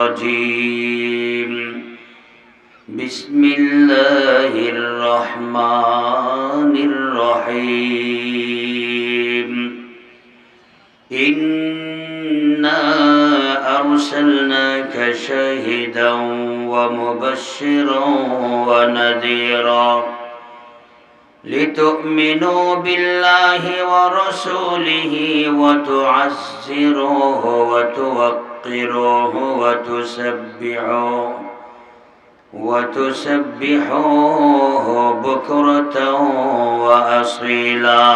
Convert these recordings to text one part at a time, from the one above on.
الرجيم بسم الله الرحمن الرحيم إنا أرسلناك شاهدا ومبشرا ونذيرا لتؤمنوا بالله ورسوله وتعزروه وتوقروه وتسبحوه بكرة وأصيلا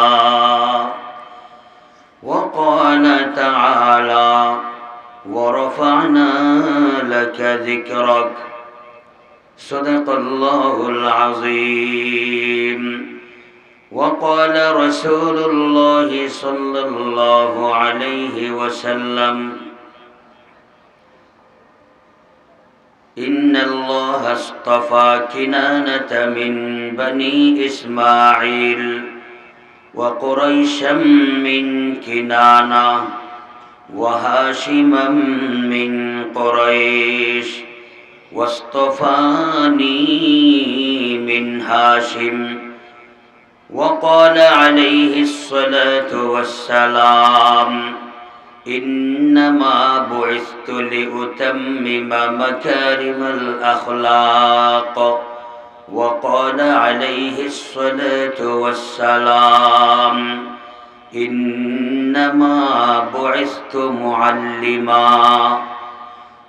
وقال تعالى ورفعنا لك ذكرك صدق الله العظيم وقال رسول الله صلى الله عليه وسلم إن الله اصطفى كنانة من بني إسماعيل وقريشا من كنانة وهاشما من قريش واصطفاني من هاشم وقال عليه الصلاة والسلام إنما بعثت لأتمم مكارم الأخلاق وقال عليه الصلاة والسلام إنما بعثت معلما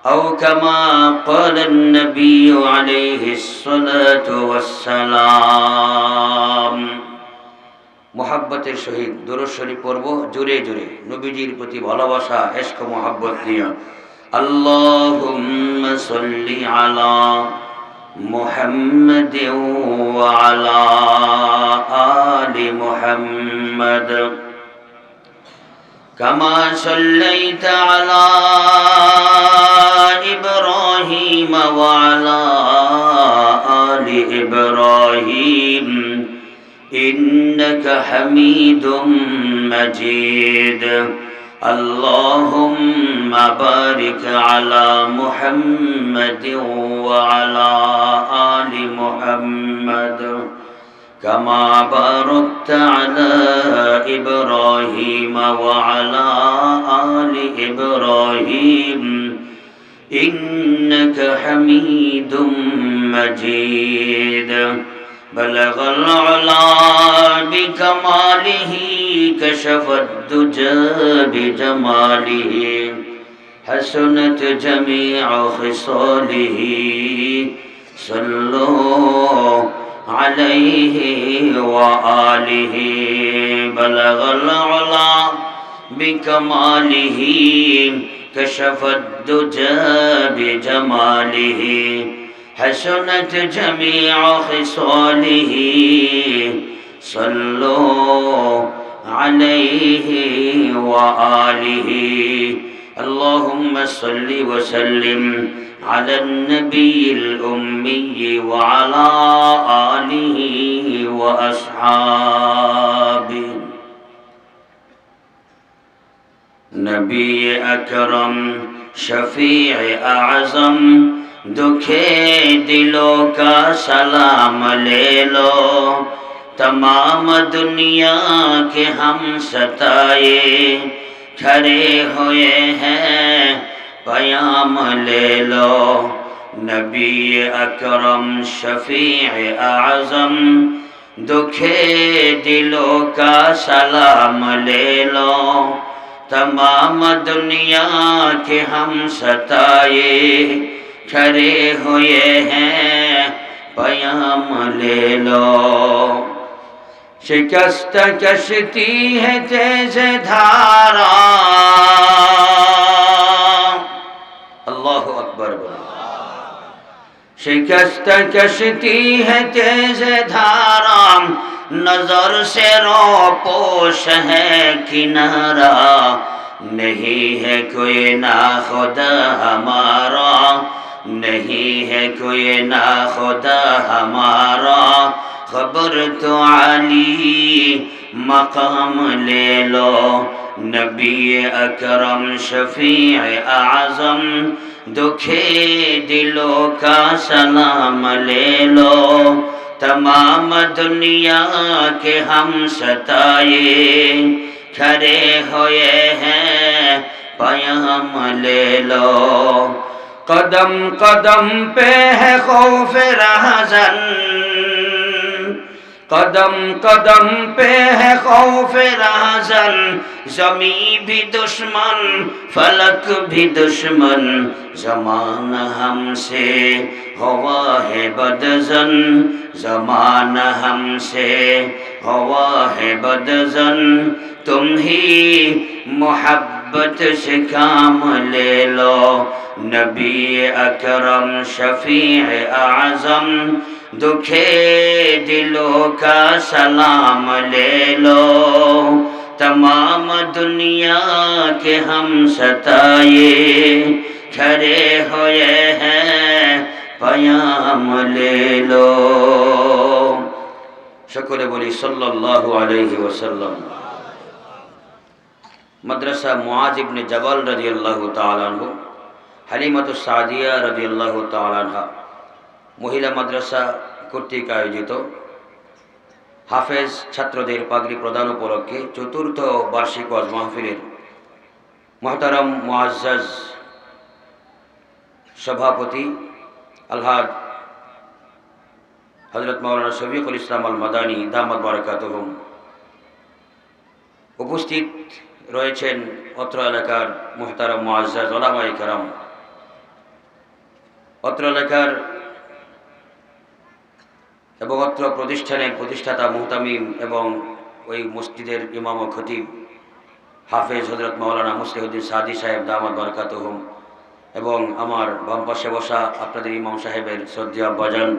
أو كما قال النبي عليه الصلاة والسلام মোহাব্বতের সহিত দুরূদ শরীফ পড়ব জোরে জোরে নবীজির প্রতি ভালোবাসা ইশক মোহাব্বত নিয়ে আল্লাহুম্মা সাল্লি আলা মুহাম্মাদ ওয়া আলা আলি মুহাম্মাদ কামা সাল্লাইতা আলা ইব্রাহিম ওয়া আলা আলি ইব্রাহিম إنك حميد مجيد اللهم بارك على محمد وعلى آل محمد كما باركت على إبراهيم وعلى آل إبراهيم إنك حميد مجيد بلغ العلا بكماله كشف الدجى بجماله حسنت جميع خصاله صلوا عليه وآله بلغ العلا بكماله كشف الدجى بجماله حسنت جميع خصاله صلوا عليه وآله اللهم صل وسلم على النبي الأمي وعلى آله وأصحابه نبي أكرم شفيع أعظم दुखे दिलों का सलाम ले लो तमाम दुनिया के हम सताए खड़े हुए हैं पयाम ले लो नबी अकरम शफीअ आज़म दुखे दिलों का सलाम ले लो तमाम दुनिया के हम सताए खड़े हुए हैं पयाम ले लो शिकस्त कश्ती है तेज धारा अल्लाहु अकबर शिकस्त कश्ती है तेज धारा नजर से रोपोश है किनारा नहीं है कोई ना खुदा हमारा नहीं है कोई ना खुदा हमारा खबर तो आली मकाम ले लो नबी अकरम शफीअ आज़म दुखे दिलों का सलाम ले लो, तमाम दुनिया के हम सताए खड़े हुए हैं, पयाम ले लो। कदम कदम पे है खौफ रहज़न, कदम कदम पे है खौफ रहज़न, ज़मी भी दुश्मन फलक भी दुश्मन, ज़माना हमसे हुआ है बदज़न, ज़माना हमसे हुआ है बदज़न। तुम ही मोहब्बत से काम ले लो, नबी अकरम शफीअ आज़म, दुखे दिलों का सलाम ले लो, तमाम दुनिया के हम सताए खड़े हुए हैं, पयाम ले लो। शकले बोली सल्लल्लाहु अलैहि वसल्लम। मदरसा मुआज इब्ने जबल रदियल्लाहु ताआला अन्हु, হালিমাতুস সাদিয়া রাদিয়াল্লাহু তাআলা আনহা মহিলা মাদ্রাসা কর্তৃক আয়োজিত হাফেজ ছাত্রদের পাগড়ি প্রদান উপলক্ষে চতুর্থ বার্ষিক ওয়াজ মাহফিলের মুহতারাম মুআজ্জাজ সভাপতি আলহাজ হযরত মাওলানা শফিকুল ইসলাম আল মাদানী দামাত বারাকাতুহুম, উপস্থিত রয়েছেন অত্র এলাকার মুহতারাম মুআজ্জাজ উলামায়ে কেরাম, অত্র এলাকার এবং অত্র প্রতিষ্ঠানের প্রতিষ্ঠাতা মুহতামিম এবং ওই মসজিদের ইমাম ও খতিব হাফেজ হযরত মাওলানা মুসলিহুদ্দিন সাদি সাহেব দামাত বারাকাতুহুম, এবং আমার বাম পাশে বসা আপনাদের ইমাম সাহেবের শ্রদ্ধেয় আব্বাজান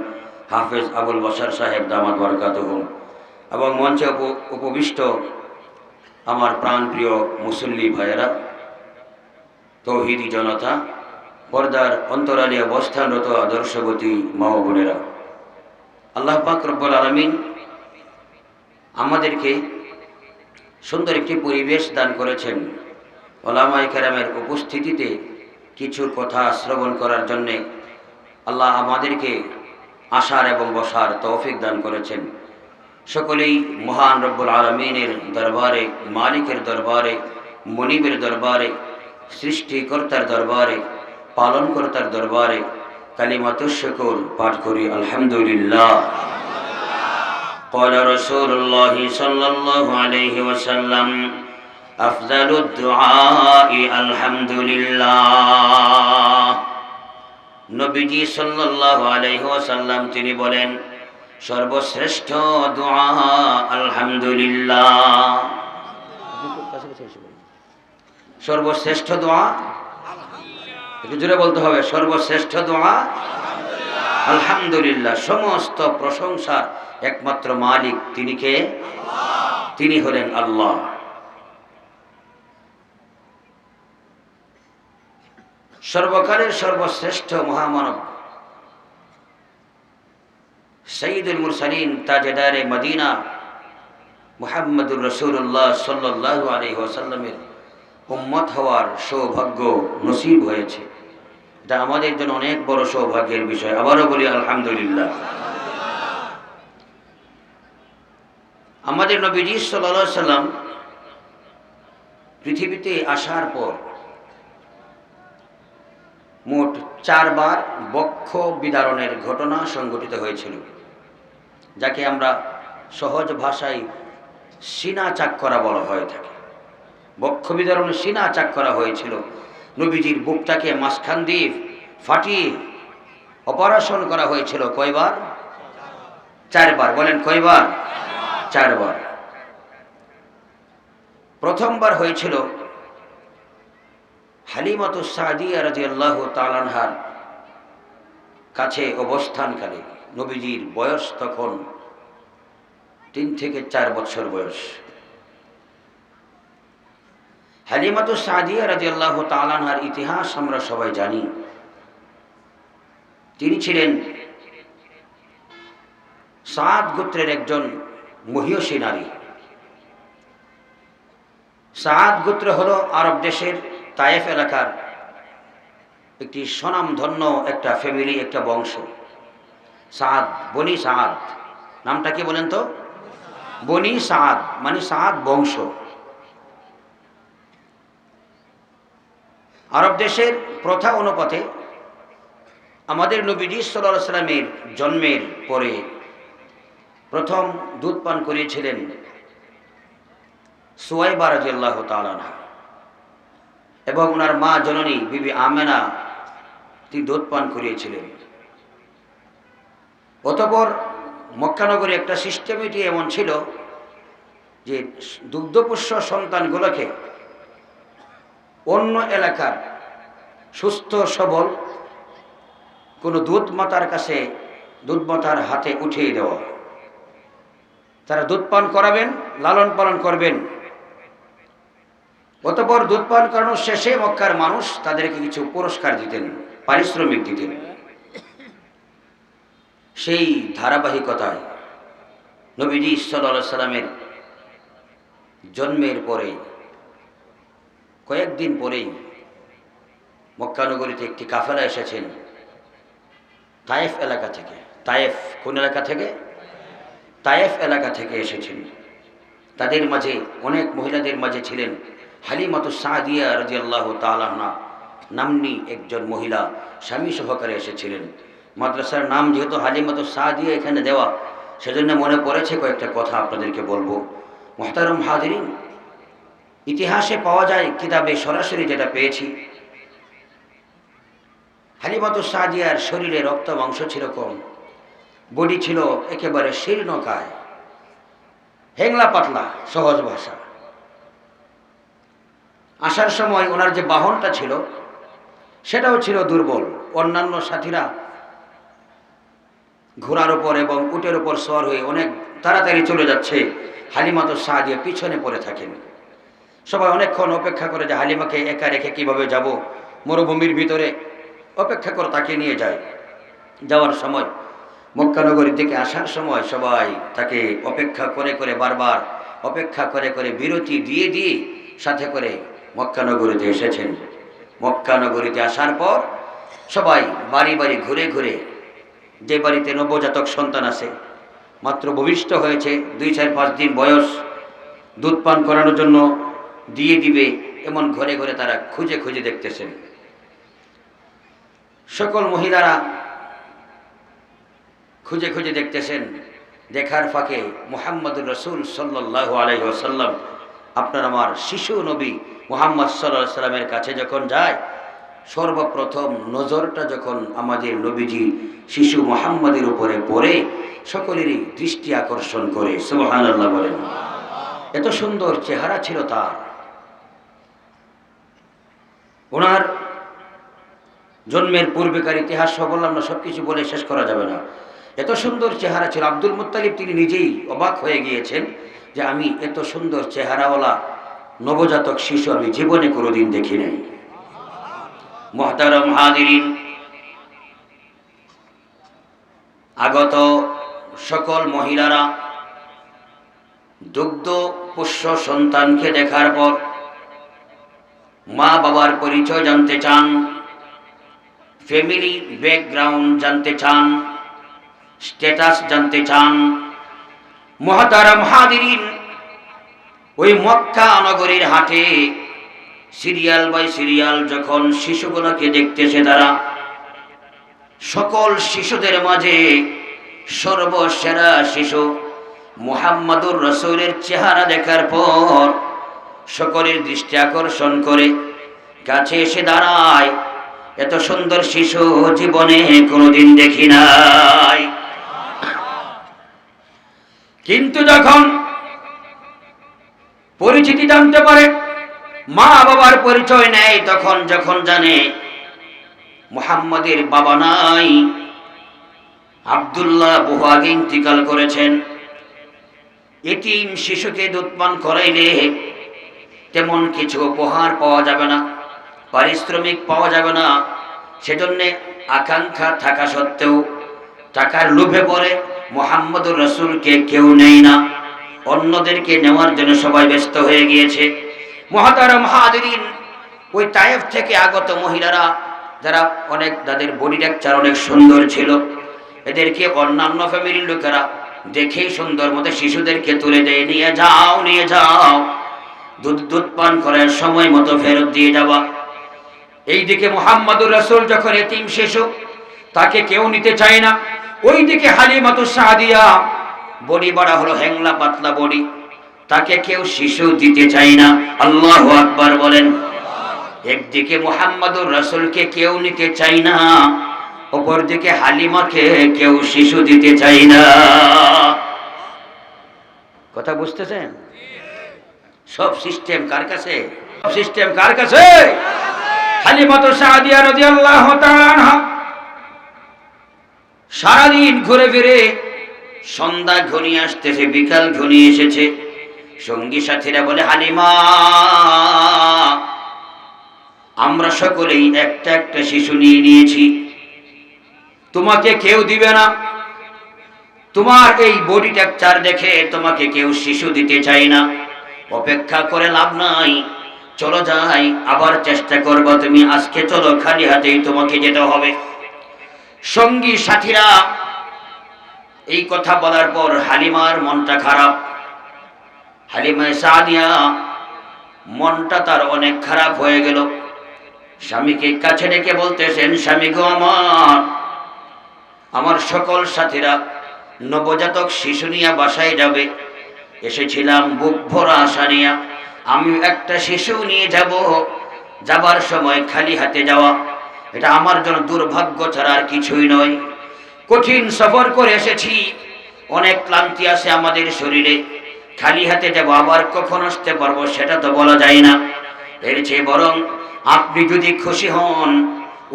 হাফেজ আবুল বশর সাহেব দামাত বারাকাতুহুম, এবং মঞ্চে উপবিষ্ট আমার প্রাণপ্রিয় মুসল্লি ভাইয়েরা, তৌহিদি জনতা, পর্দার অন্তরালে অবস্থানরত আদর্শবতী মা ও বোনেরা, আল্লাহ পাক রব্বুল আলামিন আমাদেরকে সুন্দর একটি পরিবেশ দান করেছেন উলামায়ে কেরামের উপস্থিতিতে কিছু কথা শ্রবণ করার জন্যে। আল্লাহ আমাদেরকে আসার এবং বসার তৌফিক দান করেছেন। সকলেই মহান রব্বুল আলামিনের দরবারে, মালিকের দরবারে, মনিবের দরবারে, সৃষ্টিকর্তার দরবারে, পালনকর্তার দরবারে কালিমাতুশ শুকর পাঠ করি আলহামদুলিল্লাহ। ক্বালা রাসূলুল্লাহ সাল্লাল্লাহু আলাইহি ওয়াসাল্লাম আফযালুদ দুআই আলহামদুলিল্লাহ। নবীজি সাল্লাল্লাহু আলাইহি ওয়াসাল্লাম তিনি বলেন, সর্বশ্রেষ্ঠ দোয়া আলহামদুলিল্লাহ। সর্বশ্রেষ্ঠ দোয়া একটু জোরে বলতে হবে, সর্বশ্রেষ্ঠ দোয়া আলহামদুলিল্লাহ। সমস্ত প্রশংসা একমাত্র মালিক, তিনি কে? তিনি হলেন আল্লাহ। সর্বকালের সর্বশ্রেষ্ঠ মহামানব সৈয়দুল মুরসালিন তাজদারে মদিনা মুহাম্মদুর রাসূলুল্লাহ সাল্লাল্লাহু আলাইহি ওয়াসাল্লামের উম্মত হওয়ার সৌভাগ্য নসিব হয়েছে। এটা আমাদের জন্য অনেক বড় সৌভাগ্যের বিষয়। আবারও বলি আলহামদুলিল্লাহ। আমাদের নবীজি সাল্লাল্লাহু আলাইহি ওয়াসাল্লাম পৃথিবীতে আসার পর মোট 4 বার বক্ষ বিদারণের ঘটনা সংঘটিত হয়েছিল, যাকে আমরা সহজ ভাষায় সিনা চাক করা বলা হয়ে থাকে। বক্ষ বিদারণে সিনা চাক করা হয়েছিল। নবীজির বুকটাকে মাঝখান দিয়ে ফাটিয়ে অপারেশন করা হয়েছিল। কয়বার? 4 বার। বলেন কয়বার? 4 বার। প্রথমবার হয়েছিল হালিমাতুস সাদিয়া রাদিয়াল্লাহু তাআলা আনহার কাছে অবস্থানকালে। নবীজির বয়স তখন 3 থেকে 4 বছর বয়স। হালিমাতুস সাদিয়া রাদিয়াল্লাহু তাআলা আনহার ইতিহাস আমরা সবাই জানি। তিনি ছিলেন সাদ গোত্রের একজন মহিয়সী নারী। সাদ গোত্র হলো আরব দেশের তায়েফ এলাকার একটি স্বনামধন্য একটা ফ্যামিলি, একটা বংশ, সাদ, বনি সাদ। নামটা কি বলেন তো? বনি সাদ মানে সাদ বংশ। আরব দেশের প্রথা অনুপাতে আমাদের নবীজি সাল্লাল্লাহু আলাইহি সাল্লামের জন্মের পরে প্রথম দুধ পান করিয়েছিলেন সুয়াইবা রাদিয়াল্লাহু তাআলা আনহা, এবং ওনার মা জননী বিবি আমেনা তিনি দুধ পান করিয়েছিলেন। অতঃপর মক্কানগরে একটা সিস্টেমটি এমন ছিল যে দুগ্ধপোষ্য সন্তানগুলোকে অন্য এলাকার সুস্থ সবল কোনো দুধ মাতার কাছে, দুধ মাতার হাতে উঠিয়ে দেওয়া, তারা দুধ পান করাবেন, লালন পালন করবেন। অতঃপর দুধ পান করানোর শেষে মক্কার মানুষ তাদেরকে কিছু পুরস্কার দিতেন, পারিশ্রমিক দিতেন। সেই ধারাবাহিকতায় নবীজি সাল্লাল্লাহু আলাইহি সাল্লামের জন্মের পরে কয়েকদিন পরেই মক্কানগরীতে একটি কাফেলা এসেছেন তায়েফ এলাকা থেকে। তায়েফ কোন এলাকা থেকে? তায়েফ এলাকা থেকে এসেছেন। তাদের মাঝে অনেক মহিলাদের মাঝে ছিলেন হালিমাতুস সাদিয়া রাদিয়াল্লাহু তাআলা আনহা নাম্নী একজন মহিলা, স্বামী সহকারে এসেছিলেন। মাদ্রাসার নাম যেহেতু হালিমাতুস সাদিয়া এখানে দেওয়া, সেজন্য মনে পড়েছে কয়েকটা কথা আপনাদেরকে বলবো। মুহতারাম হাজিরিন, ইতিহাসে পাওয়া যায়, কিতাবে সরাসরি যেটা পেয়েছি, হালিমাতুস সাদিয়ার শরীরে রক্ত মাংস ছিল কম, বডি ছিল একেবারে শীর্ণকায়, হেংলা পাতলা, সহজ ভাষা। আসার সময় ওনার যে বাহনটা ছিল সেটাও ছিল দুর্বল। অন্যান্য সাথীরা ঘোড়ার উপর এবং উটের উপর সওয়ার হয়ে অনেক তাড়াতাড়ি চলে যাচ্ছে, হালিমাতুস সাদিয়া পিছনে পড়ে থাকেন। সবাই অনেকক্ষণ অপেক্ষা করে যে হালিমাকে একা রেখে কিভাবে যাব, মরুভূমির ভিতরে অপেক্ষা করে তাকে নিয়ে যায়। যাওয়ার সময় মক্কানগরীর দিকে আসার সময় সবাই তাকে অপেক্ষা করে করে, বারবার অপেক্ষা করে করে, বিরতি দিয়ে দিয়ে সাথে করে মক্কানগরীতে এসেছেন। মক্কানগরীতে আসার পর সবাই বাড়ি বাড়ি ঘুরে ঘুরে, যে বাড়িতে নবজাতক সন্তান আছে, মাত্র ভূমিষ্ঠ হয়েছে, 2-4-5 দিন বয়স, দুধ পান করানোর জন্য দিয়ে দিবে, এমন ঘরে ঘরে তারা খুঁজে খুঁজে দেখতেছেন। সকল মহিলারা খুঁজে খুঁজে দেখতেছেন। দেখার ফাঁকে মুহাম্মদুর রাসূল সাল্লাল্লাহু আলাইহি ওয়াসাল্লাম, আপনার আমার শিশু নবী মুহাম্মদ সাল্লাল্লাহু আলাইহি ওয়াসাল্লামের কাছে যখন যায়, সর্বপ্রথম নজরটা যখন আমাদের নবীজি শিশু মুহাম্মদের উপরে পড়ে, সকলেরই দৃষ্টি আকর্ষণ করে। সুবহানাল্লাহ বলেন। এত সুন্দর চেহারা ছিল তার। ওনার জন্মের পূর্বেকার ইতিহাস সব বললাম না, সবকিছু বলে শেষ করা যাবে না। এত সুন্দর চেহারা ছিল, আব্দুল মুত্তালিব তিনি নিজেই অবাক হয়ে গিয়েছেন যে আমি এত সুন্দর চেহারাওয়ালা নবজাতক শিশু আমি জীবনে কোনোদিন দেখি নাই। মুহতারাম হাজিরিন, আগত সকল মহিলারা দুগ্ধ পোষ্য সন্তানকে দেখার পর মা বাবার পরিচয় জানতে চান, ফ্যামিলি ব্যাকগ্রাউন্ড জানতে চান, স্ট্যাটাস জানতে চান। মুহতারাম হাজিরিন, ওই মক্কা নগরীর হাটে সিরিয়াল বাই সিরিয়াল যখন শিশুগুলোকে দেখতেছে তারা, সকল শিশুদের মাঝে সর্বসেরা শিশু মুহাম্মদুর রাসূলের চেহারা দেখার পর সকলের দৃষ্টি আকর্ষণ করে কাছে এসে দাঁড়ায়। এত সুন্দর শিশু জীবনে কোনোদিন দেখি নাই। কিন্তু যখন পরিচিতি জানতে পারে, মা বাবার পরিচয় নেয়, তখন যখন জানে মুহাম্মদের বাবা নাই, আব্দুল্লাহ বহু আগে ইন্তিকাল করেছেন, এতিম শিশুকে দুধ পান করাইলে তেমন কিছু উপহার পাওয়া যাবে না, পারিশ্রমিক পাওয়া যাবে না। সেজন্য আকাঙ্ক্ষা থাকা সত্ত্বেও টাকার লোভে পড়ে মুহাম্মদুর রাসূলকে কেউ নেয় না, অন্যদেরকে নেওয়ার জন্য সবাই ব্যস্ত হয়ে গিয়েছে। মুহতারাম হাজিরিন, ওই তায়েফ থেকে আগত মহিলারা যারা অনেক তাদের বডি স্ট্রাকচার অনেক সুন্দর ছিল, এদেরকে অন্যান্য ফ্যামিলির লোকেরা দেখেই সুন্দর মতো শিশুদেরকে তুলে দেয়, নিয়ে যাও নিয়ে যাও, দুধ পান করার সময় মতো ফেরত দিয়ে যাওয়া। এইদিকে মুহাম্মদুর রাসূল যখন এতিম শিশু, তাকে কেউ নিতে চায় না। ওইদিকে হালিমাতুস সাদিয়া বডি বড় হলো হ্যাংলা পাতলা বডি, তাকে কেউ শিশু দিতে চায় না। আল্লাহু আকবার বলেন। একদিকে মুহাম্মদুর রাসূলকে কেউ নিতে চায় না, অপরদিকে হালিমাকে কেউ শিশু দিতে চায় না। কথা বুঝতেছেন? সব সিস্টেম কার কাছে? সব সিস্টেম কার কাছে? হালিমাতুস সাদিয়া রাদিয়াল্লাহু তাআলা আনহা সারাদিন ঘুরে ফিরে সন্ধ্যা ঘনিয়ে আসতেছে, বিকাল ঘনিয়ে এসেছে। সঙ্গী সাথীরা বলে, হালিমা, আমরা সকলেই একটা একটা শিশু নিয়ে নিয়েছি, তোমাকে কেউ দিবে না। তোমার এই বডি স্ট্রাকচার দেখে তোমাকে কেউ শিশু দিতে চায় না। অপেক্ষা করে লাভ নাই, চলো যাই, আবার চেষ্টা করবো তুমি। আজকে চলো, খালি হাতেই তোমাকে যেতে হবে। সঙ্গী সাথীরা এই কথা বলার পর হালিমার মনটা খারাপ। হালিমা সাদিয়া মনটা তার অনেক খারাপ হয়ে গেল। স্বামীকে কাছে ডেকে বলতেছেন, স্বামী গো আমার সকল সাথীরা নবজাতক শিশু নিয়ে বাসায় যাবে, এসেছিলাম বুক ভরা আশা নিয়ে, আমি একটা শিশু নিয়ে যাব। যাবার সময় খালি হাতে যাওয়া, এটা আমার জন্য দুর্ভাগ্য ছাড়া আর কিছুই নয়। কঠিন সফর করে এসেছি, অনেক ক্লান্তি আছে আমাদের শরীরে, খালি হাতে যাব, আবার কখন আসতে পারবো সেটা তো বলা যায় না। এর চেয়ে বরং আপনি যদি খুশি হন,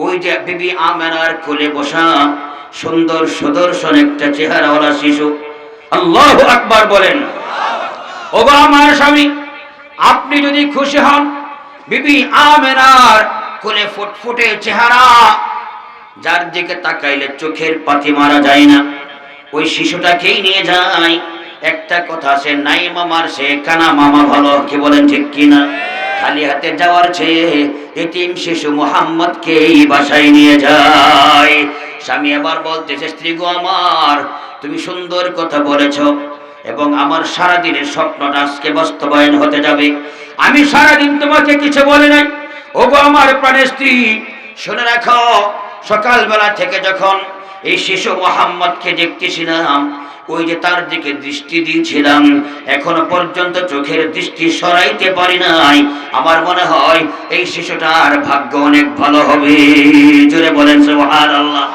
ওই যে বিবি আমেনার কোলে বসা সুন্দর সুদর্শন একটা চেহারাওয়ালা শিশু, আল্লাহু আকবার বলেন। ওগো আমার স্বামী, আপনি যদি খুশি হন, বিবি আমেনার কোলে ফুটফুটে চেহারা, যার দিকে তাকাইলে চোখের পাতি মারা যায় না, ওই শিশুটাকেই নিয়ে যায়। একটা কথা আছে, নাই মামার সে কানা মামা ভালো, কি বলেন ঠিক কিনা? খালি হাতে যাওয়ার চেয়ে এতিম শিশু মুহাম্মদকেই বাসায় নিয়ে যায়। স্বামী আবার বলতেছে, স্ত্রী গো আমার, তুমি সুন্দর কথা বলেছ এবং আমার সারাদিনের স্বপ্নটা আজকে বাস্তবায়ন হতে যাবে। আমি সারাদিন তোমাকে কিছু বলে নাই। ওগো আমার প্রাণের স্ত্রী, শুনে রাখো, সকালবেলা থেকে যখন এই শিশু মুহাম্মদকে দেখতেছিলাম, ওই যে তার দিকে দৃষ্টি দিয়েছিলাম, এখনো পর্যন্ত চোখের দৃষ্টি সরাইতে পারি নাই। আমার মনে হয় এই শিশুটার ভাগ্য অনেক ভালো হবে। জোরে বলেন সুবহানাল্লাহ।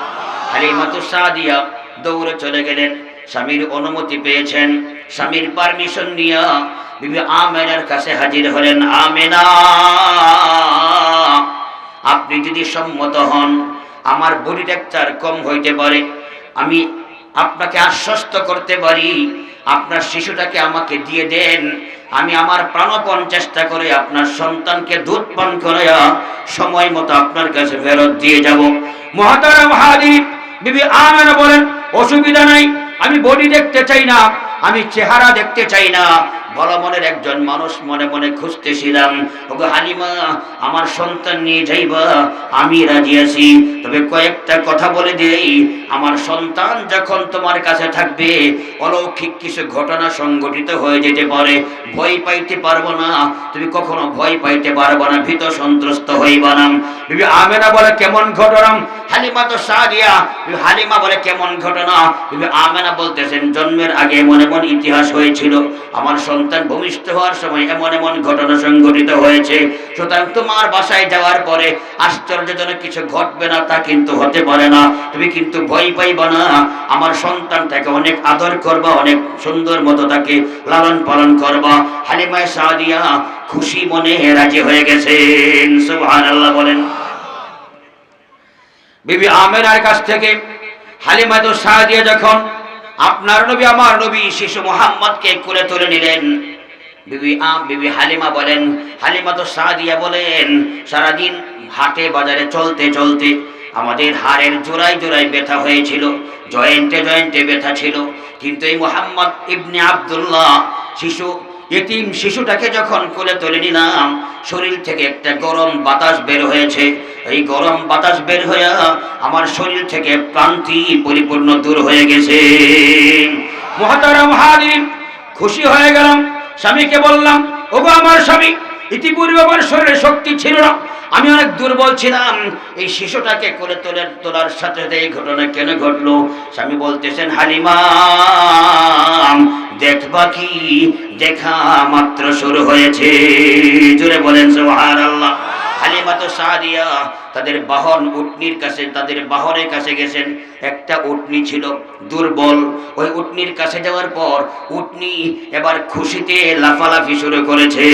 হালিমাতুস সাদিয়া দৌড়ে চলে গেলেন, স্বামীর অনুমতি পেয়েছেন, স্বামীর পারমিশন নিয়ে বিবি আমেনার কাছে হাজির হলেন। আমেনা, আপনি যদি সম্মত হন, আমার বডি স্ট্রাকচার কম হইতে পারে, আমি আপনাকে আশ্বস্ত করতে পারি, আপনার শিশুটাকে আমাকে দিয়ে দেন, আমি আমার প্রাণপণ চেষ্টা করে আপনার সন্তানকে দুধ পান করাইয়া সময় মতো আপনার কাছে ফেরত দিয়ে যাব। মুহতারাম হাজির, বিবি আমেনা বলেন, অসুবিধা নাই, আমি বডি দেখতে চাই না, আমি চেহারা দেখতে চাই না, ভালো মনের একজন মানুষ মনে মনে খুঁজতেছিলাম। ওগো হালিমা, আমার সন্তান নিয়ে যাইবা, আমি রাজি আছি, তবে কয়েকটা কথা বলে দেই, আমার সন্তান যখন তোমার কাছে থাকবে, অলৌকিক কিছু ঘটনা সংঘটিত হয়ে যেতে পারে, ভয় পাইতে পারবো না, তুমি কখনো ভয় পাইতে পারবো না, ভীত সন্ত্রস্ত হইবা না। বিবি আমেনা বলে, কেমন ঘটনা? হালিমাতুস সাদিয়া হালিমা বলে, কেমন ঘটনা? বিবি আমেনা বলতেছেন, জন্মের আগে এমন এমন ইতিহাস হয়েছিল, আমার সন্তান ভূমিষ্ঠ হওয়ার সময় এমন এমন ঘটনা সংঘটিত হয়েছে, সুতরাং তোমার বাসায় যাওয়ার পরে আশ্চর্যজনক কিছু ঘটবে না তা কিন্তু হতে পারে না, তুমি কিন্তু ভয় পাইবা না, আমার সন্তানটাকে অনেক আদর করবা, অনেক সুন্দর মতো তাকে লালন পালন করবা। হালিমা সাদিয়া খুশি মনে রাজি হয়ে গেছেন। সুবহানাল্লাহ বলেন। বিবি আমেনার কাছ থেকে হালিমাতুস সাদিয়া যখন আপনার নবী আমার নবী শিশু মুহাম্মদকে কোলে তুলে নিলেন, বিবি হালিমা বলেন, হালিমাতুস সাদিয়া বলেন, সারাদিন হাটে বাজারে চলতে চলতে আমাদের হাড়ের জোড়ায় জোড়ায় ব্যথা হয়েছিল, জয়েন্টে জয়েন্টে ব্যথা ছিল, কিন্তু এই মুহাম্মদ ইবনে আব্দুল্লাহ শিশু এতিম শিশুটাকে যখন কোলে তুলে নিলাম, শরীর থেকে একটা গরম বাতাস বের হয়েছে। এই গরম বাতাস বের হয়ে আমার শরীর থেকে ক্লান্তি পরিপূর্ণ দূর হয়ে গেছে। মুহতারাম হাজিরিন, খুশি হয়ে গেলাম। স্বামীকে বললাম, ওগো আমার স্বামী, ইতিপূর্বে আমার শরীরে শক্তি ছিল না, আমি অনেক দুর্বল ছিলাম। এই শিশুটাকে কোলে তোলার সাথে সাথে এই ঘটনা কেন ঘটলো? স্বামী বলতেছেন, হালিমা দেখবা কি, দেখা মাত্র শুরু হয়েছে। জোরে বলেন সুবহানাল্লাহ। হালিমা তো সাদিয়া তাদের বাহন উটনির কাছে, তাদের বাহনের কাছে গেছেন। একটা উটনি ছিল দুর্বল। ওই উটনির কাছে যাওয়ার পর উটনি এবার খুশিতে লাফালাফি শুরু করেছে।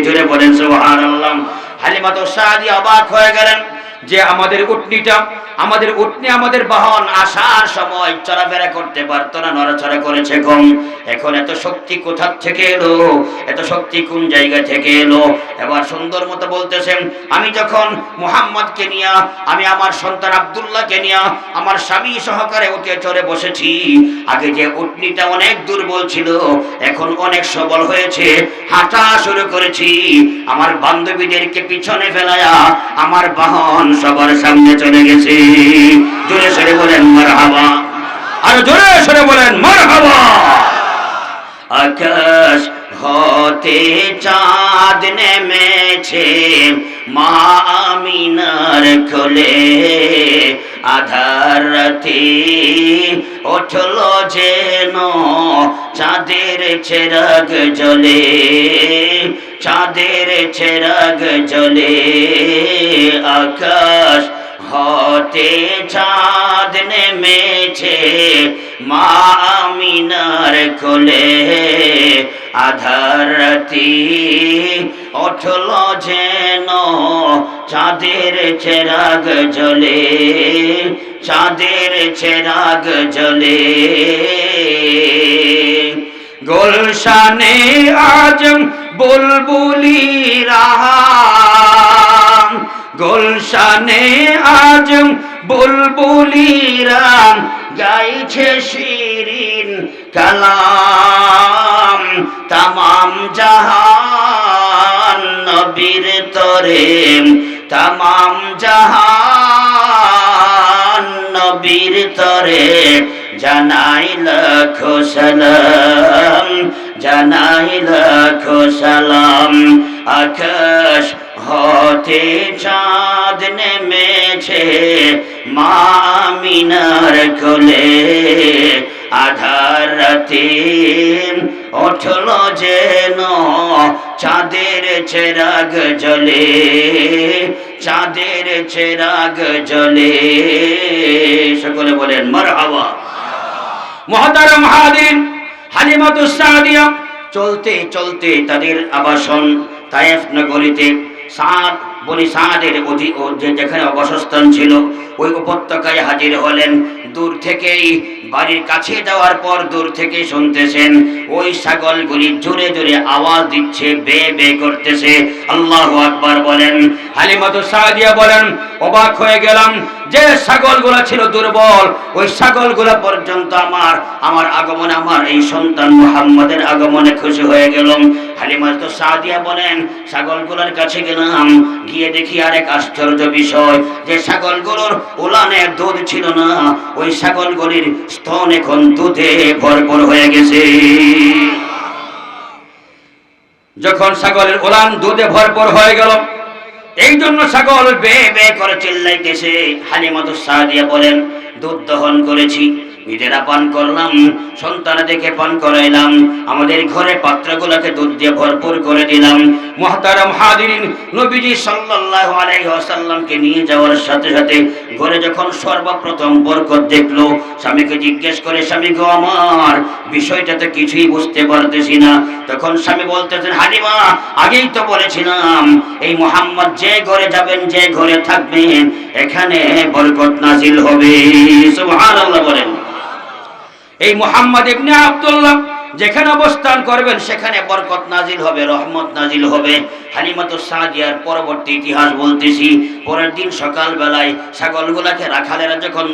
জোরে বলেন সুবহানাল্লাহ। হালিমা তো সাদিয়া অবাক হয়ে গেলেন যে আমাদের উটনি আমাদের বাহন আসার সময় চলাফেরা করতে পারতো না, নড়াচড়া করেছে কম, এখন এত শক্তি কোথা থেকে এলো, এত শক্তি কোন জায়গা থেকে এলো? এবার সুন্দর মতো বলতেছেন, আমি যখন মুহাম্মদকে নিয়ে, আমি আমার সন্তান আব্দুল্লাহকে নিয়ে আমার স্বামী সহকারে উঠে চড়ে বসেছি, আগে যে উটনিটা অনেক দুর্বল ছিল এখন অনেক সবল হয়েছে, হাঁটা শুরু করেছি। আমার বান্ধবীদেরকে পিছনে ফেলায়া আমার বাহন সবার সামনে চলে গেছে। জোরে সরে বলেন মারহাবা, আর জোরে সরে বলেন মারহাবা। আকাশ হতে চাঁদ নেমেছে মা আমিনার কোলে, আধার রাতে উঠলো যেন চাঁদের চেরাগ জ্বলে, চাঁদের চেরাগ জ্বলে। আকাশ হতে চাঁদ নেমেছে মা আমিনার কোলে, আধার রাতে উঠলো যেন চাঁদের চেরাগ জ্বলে, চাঁদের চেরাগ জ্বলে। গুলশানে আজ বুলবুলিরা, গুলশানে আজ বুলবুলিরা গাইছে শিরিন কালাম, তামাম জাহান নবীর তরে, তামাম জাহান নবীর তরে জানাই লাখো সালাম, জানাই লাখো সালাম। আকাশ হতে চাঁদ নেমেছে মা আমিনার কোলে, আধার রাতে উঠলো যেন চাঁদের চেরাগ জ্বলে, চাঁদের চেরাগ জ্বলে। সকলে বলেন মারহাবা। মুহতারাম হাজিরিন, হালিমাতুস সাদিয়া চলতে চলতে তাদের আবাসন তায়েফ নগরীতে সাদ বনি সাদের যেখানে অবস্থান ছিল ওই উপত্যকায় হাজির হলেন। দূর থেকেই, বাড়ির কাছে যাওয়ার পর দূর থেকে শুনতেছেন ওই ছাগলগুলি জোরে জোরে আওয়াজ দিচ্ছে, বে বে করতেছে। আল্লাহু আকবার বলেন। হালিমাতুস সাদিয়া বলেন, অবাক হয়ে গেলাম যে ছাগলগুলো ছিল দুর্বল, ওই ছাগলগুলো পর্যন্ত আমার আগমনে, আমার এই সন্তান মুহাম্মদের আগমনে খুশি হয়ে গেলাম। হালিমাতুস সাদিয়া বলেন, ছাগলগুলোর কাছে গেলাম, গিয়ে দেখি আরেক আশ্চর্য বিষয়, যে ছাগলগুলোর উলানে দুধ ছিল না, ওই ছাগলগুলির স্তন এখন দুধে ভরপুর হয়ে গেছে। যখন ছাগলের উলান দুধে ভরপুর হয়ে গেল, এই জন্য ছাগল বে বে করে চিল্লাইতেছে। হালিমাতুস সাদিয়া বলেন, দুধ দহন করেছি, নিজেরা পান করলাম, সন্তানদেরকে পান করাইলাম, আমাদের ঘরে পাত্রগুলোকে দুধ দিয়ে ভরপুর করে দিলাম। মুহতারাম হাজিরিন, নবীজি সাল্লাল্লাহু আলাইহি ওয়াসাল্লামকে নিয়ে যাওয়ার সাথে সাথে ঘরে যখন সর্বপ্রথম বরকত দেখলো, স্বামীকে জিজ্ঞেস করে, স্বামী গো আমার, বিষয়টা তো কিছুই বুঝতে পারতেছি না। তখন স্বামী বলতেছেন, হালিমা আগেই তো বলেছিলাম এই মুহাম্মদ যে ঘরে যাবেন, যে ঘরে থাকবেন, এখানে বরকত নাজিল হবে। সুবহানাল্লাহ বলেন। এই মুহাম্মদ ইবনে আব্দুল্লাহ যেখানে অবস্থান করবেন সেখানে বরকত নাজিল হবে, রহমত নাজিল হবে। হালিমাতুস সাদিয়ার পরবর্তী ইতিহাস বলতেছি। পরের দিন সকালবেলায় ছাগলগুলাকে রাখালেরা যখন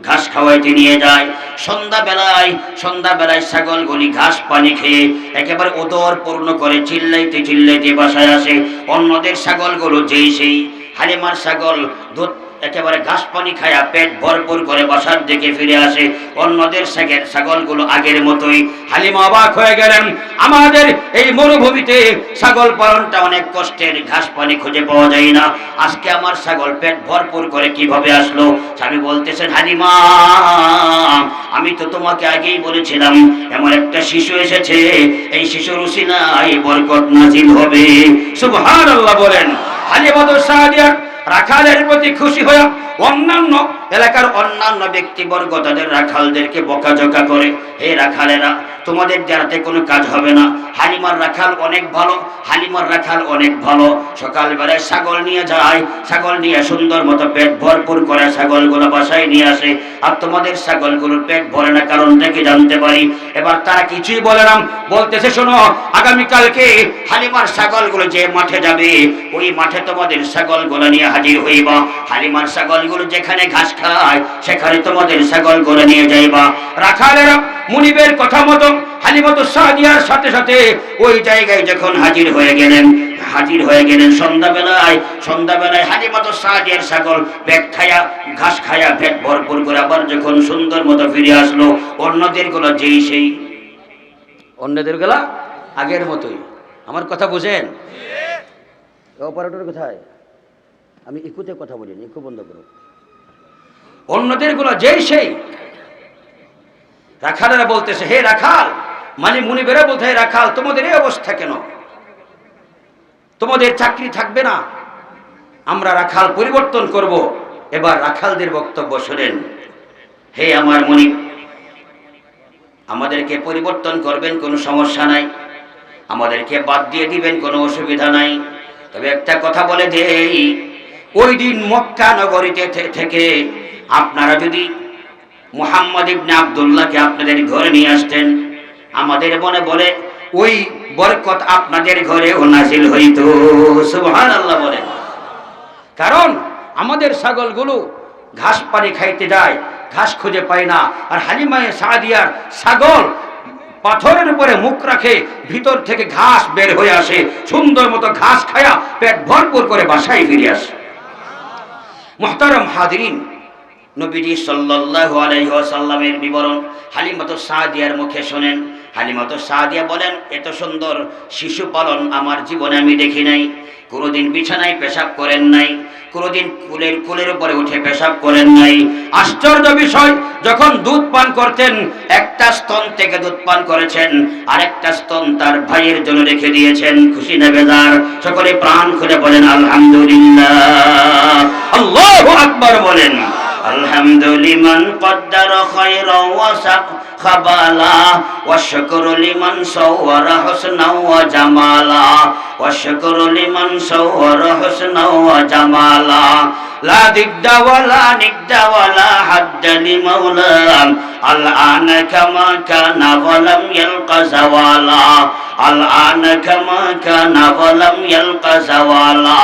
ঘাস খাওয়াইতে নিয়ে যায়, সন্ধ্যাবেলায় ছাগলগুলি ঘাস পানি খেয়ে একেবারে উদর পূর্ণ করে চিল্লাইতে চিল্লাইতে বাসায় আসে। অন্যদের ছাগলগুলো যেই সেই হালিমার ছাগল দুধ একেবারে ঘাস পানি খায়া পেট ভরপুর করে বাসার দিকে ফিরে আসে। অন্যদের ছাগলগুলো আগের মতোই। হালিমা অবাক হয়ে গেলেন, আমাদের এই মরুভূমিতে ছাগল পালনটা অনেক কষ্টের, ঘাস পানি খুঁজে পাওয়া যায় না, আজকে আমার ছাগল পেট ভরপুর করে কিভাবে আসলো? স্বামী বলতেছেন, হালিমা আমি তো তোমাকে আগেই বলেছিলাম এমন একটা শিশু এসেছে, এই শিশুর উসিলায় বরকত নাজিল হবে। সুবহানাল্লাহ বলেন। হালিমাতুস সাদিয়া রাখালের প্রতি খুশি হয়ে অন্যান্য এলাকার অন্যান্য ব্যক্তিবর্গ তাদের রাখালদেরকে বকাঝকা করে, হে রাখালেরা, তোমাদের দ্বারাতে কোনো কাজ হবে না, হালিমার রাখাল অনেক ভালো, হালিমার রাখাল অনেক ভালো। সকালবেলায় ছাগল নিয়ে যায়, ছাগল নিয়ে সুন্দর মতো পেট ভরপুর করে ছাগলগুলো বাসায় নিয়ে আসে। আর তোমাদের ছাগলগুলোর পেট ভরে না, কারণটা কি জানতে পারি? এবার তারা কিছুই বলে না, বলতেছে, শোনো, আগামীকালকে হালিমার ছাগলগুলো যে মাঠে যাবে ওই মাঠে তোমাদের ছাগলগুলো নিয়ে হাজির হইবা। হালিমার ছাগলগুলো যেখানে ঘাস খায় সেখানে তোমাদের ছাগলগুলো নিয়ে যাইবা। রাখালেরা মুনিবের কথা মতো হালিমাতুস সাদিয়ার সাথে সাথে ওই জায়গায় যখন হাজির হয়ে গেলেন সন্ধ্যাবেলায় হালিমাতুস সাদিয়ার ছাগল ঘাস খায়া পেট ভরপুর করে আবার যখন সুন্দর মতো ফিরে আসলো, অন্যদের গুলা আগের মতোই। আমার কথা বুঝেন? অপারেটর কোথায়? আমি ইকুতে কথা বলিনি, ইকু বন্ধ করো। অন্যদের গুলো যেই সেই। রাখালেরা বলতেছে, হে রাখাল, মানে মুনিবেরা বলতে, হে রাখাল, তোমাদের এই অবস্থা কেন? তোমাদের চাকরি থাকবে না, আমরা রাখাল পরিবর্তন করব। এবার রাখালদের বক্তব্য শুনেন। হে আমার মুনিব, আমাদেরকে পরিবর্তন করবেন, কোনো সমস্যা নাই, আমাদেরকে বাদ দিয়ে দিবেন, কোনো অসুবিধা নাই। তবে একটা কথা বলে দেই, ওই দিন মক্কা নগরীতে থেকে আপনারা যদি মুহাম্মদ ইবনে আব্দুল্লাহকে আপনাদের ঘরে নিয়ে আসতেন, আমাদের মনে বলে ওই বরকত আপনাদের ঘরেও নাজিল হইতো। সুবহানাল্লাহ বলেন। কারণ আমাদের ছাগলগুলো ঘাস পানি খাইতে যায়, ঘাস খুঁজে পায় না। আর হালিমায়ে সাদিয়ার ছাগল পাথরের উপরে মুখ রাখে, ভিতর থেকে ঘাস বের হয়ে আসে, সুন্দর মতো ঘাস খায়া পেট ভরপুর করে বাসায় ফিরে আসে। মুহতারাম হাজিরিন, নবীজি সাল্লাল্লাহু আলাইহি ওয়াসাল্লামের বিবরণ হালিমাতুস সাদিয়ার মুখে শুনেন। হালিমাতুস সাদিয়া বলেন, এত সুন্দর শিশু পালন আমার জীবনে আমি দেখি নাই। কোনোদিন বিছানায় পেশাব করেন নাই, কোনোদিন কুলের উপরে উঠে পেশাব করেন নাই। আশ্চর্য বিষয়, যখন দুধ পান করতেন একটা স্তন থেকে দুধ পান করেছেন, আরেকটা স্তন তার ভাইয়ের জন্য রেখে দিয়েছেন। খুশি না বেজার? সকলে প্রাণ খুলে বলেন আলহামদুলিল্লাহ, আল্লাহু আকবার বলেন। আলহামদুলিমান কদ্দারা খায়রা ওয়া খাবালা ওয়া শুকরু লিমান সাওয়ারা হুসনা ওয়া জামালা ওয়া শুকরু লিমান সাওয়ারা হুসনা ওয়া জামালা লা দিদ্দা ওয়ালা নিদ্দা ওয়ালা হাদ্দা লিমাওলা আল-আনা কামা কানা ওয়া লাম ইয়ালকা যাওয়ালা আল-আনা কামা কানা ওয়া লাম ইয়ালকা যাওয়ালা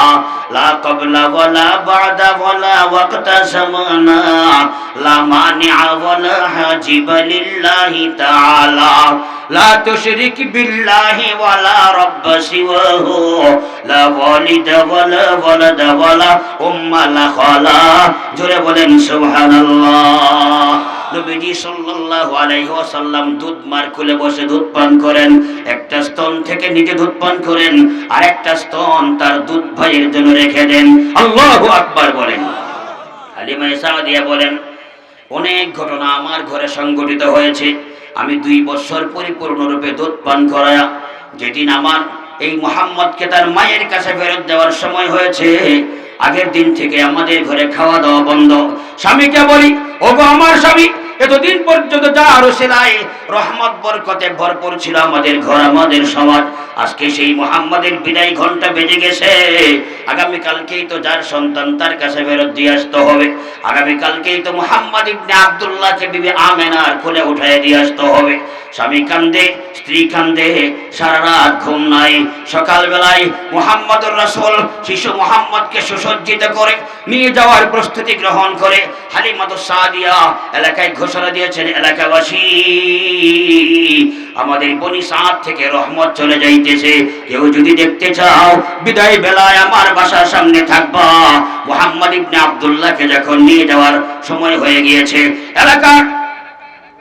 লা ক্বাবলা ওয়ালা বা'দা ওয়ালা ওয়াক্তা জামানা লা মানিআ ওয়ালা হাজিবা লিল্লাহি তাআলা লা তুশরিক বিল্লাহি ওয়ালা রাব্বা সিওয়াহু লা ওয়ালিদা ওয়ালা ওয়ালাদা ওয়ালা উম্মা লা খালা। জোরে বলেন সুবহানাল্লাহ। নবীজি সাল্লাল্লাহু আলাইহি ওয়াসাল্লাম দুধ মার খুলে বসে দুধ পান করেন। একটা স্তন থেকে নিজে দুধ পান করেন, আর একটা স্তন তার দুধ ভাইয়ের জন্য রেখে দেন। আল্লাহু আকবার বলেন। হালিমায়ে সাদিয়া বলেন, অনেক ঘটনা আমার ঘরে সংঘটিত হয়েছে। আমি 2 বছর পরিপূর্ণরূপে দুধ পান করায়া যেদিন আমার এই মুহাম্মদকে তার মায়ের কাছে ফেরত দেওয়ার সময় হয়েছে, আগের দিন থেকে আমাদের ঘরে খাওয়া দাওয়া বন্ধ। স্বামীকে বলি, ওগো আমার স্বামী, এতদিন পর্যন্ত যা রসিলায় রহমত বরকতে ভরপুর ছিল আমাদের ঘর, আমাদের সমাজ, আজকে সেই মুহাম্মাদের বিদায় ঘন্টা বেজে গেছে। আগামীকালকেই তো যার সন্তান তার কাছে ফেরত দিয়ে আসতে হবে। আগামীকালকেই তো মুহাম্মদ ইবনে আব্দুল্লাহকে বিবি আমেনার কোলে উঠায় দিয়ে আসতে হবে। স্বামী কান্দে, স্ত্রী কান্দে, সারা রাত ঘুম নাই। সকালবেলায় মুহাম্মদুর রাসূল শিশু মুহাম্মদকে সুসজ্জিত করে নিয়ে যাওয়ার প্রস্তুতি গ্রহণ করে হালিমাতুস সাদিয়া এলাকায় ঘোষণা দিয়েছেন, এলাকাবাসী, আমাদের বনি সাদ থেকে রহমত চলে যাইতেছে, কেউ যদি দেখতে চাও বিদায় বেলায় আমার বাসার সামনে থাকবা। মুহাম্মদ ইবনে আব্দুল্লাহকে যখন নিয়ে যাওয়ার সময় হয়ে গিয়েছে, এলাকার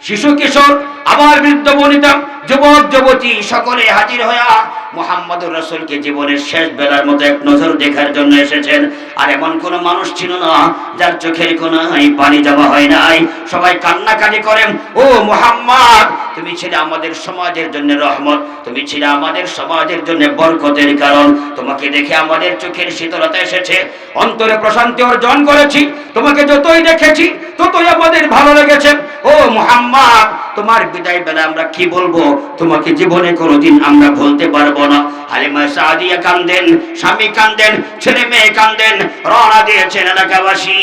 শিশু কিশোর, আবার বৃদ্ধ বনিতা, যুবক যুবতী সকলে হাজির হইয়া মুহাম্মদুর রাসূলকে জীবনের শেষ বেলার মতো এক নজর দেখার জন্য এসেছেন। আর এমন কোন মানুষ ছিল না যার চোখের কোনায় পানি জমা হয় নাই। সবাই কান্নাকাটি করেন, ও মুহাম্মদ, তুমি ছিলে আমাদের সমাজের জন্য রহমত, তুমি ছিলে আমাদের সমাজের জন্য বরকতের কারণ, তোমাকে দেখে আমাদের চোখের শীতলতা এসেছে, অন্তরে প্রশান্তি অর্জন করেছি, তোমাকে যতই দেখেছি ততই আমাদের ভালো লেগেছে। ও মুহাম্মদ, তোমার বিদায় বেলা আমরা কি বলবো, তোমাকে জীবনে কোনোদিন আমরা ভুলতে পারবো না। হালিমা সাদিয়া কান্দেন, স্বামী কান্দেন, ছেলে মেয়ে কান্দেন, রওনা দিয়েছেন এলাকাবাসী।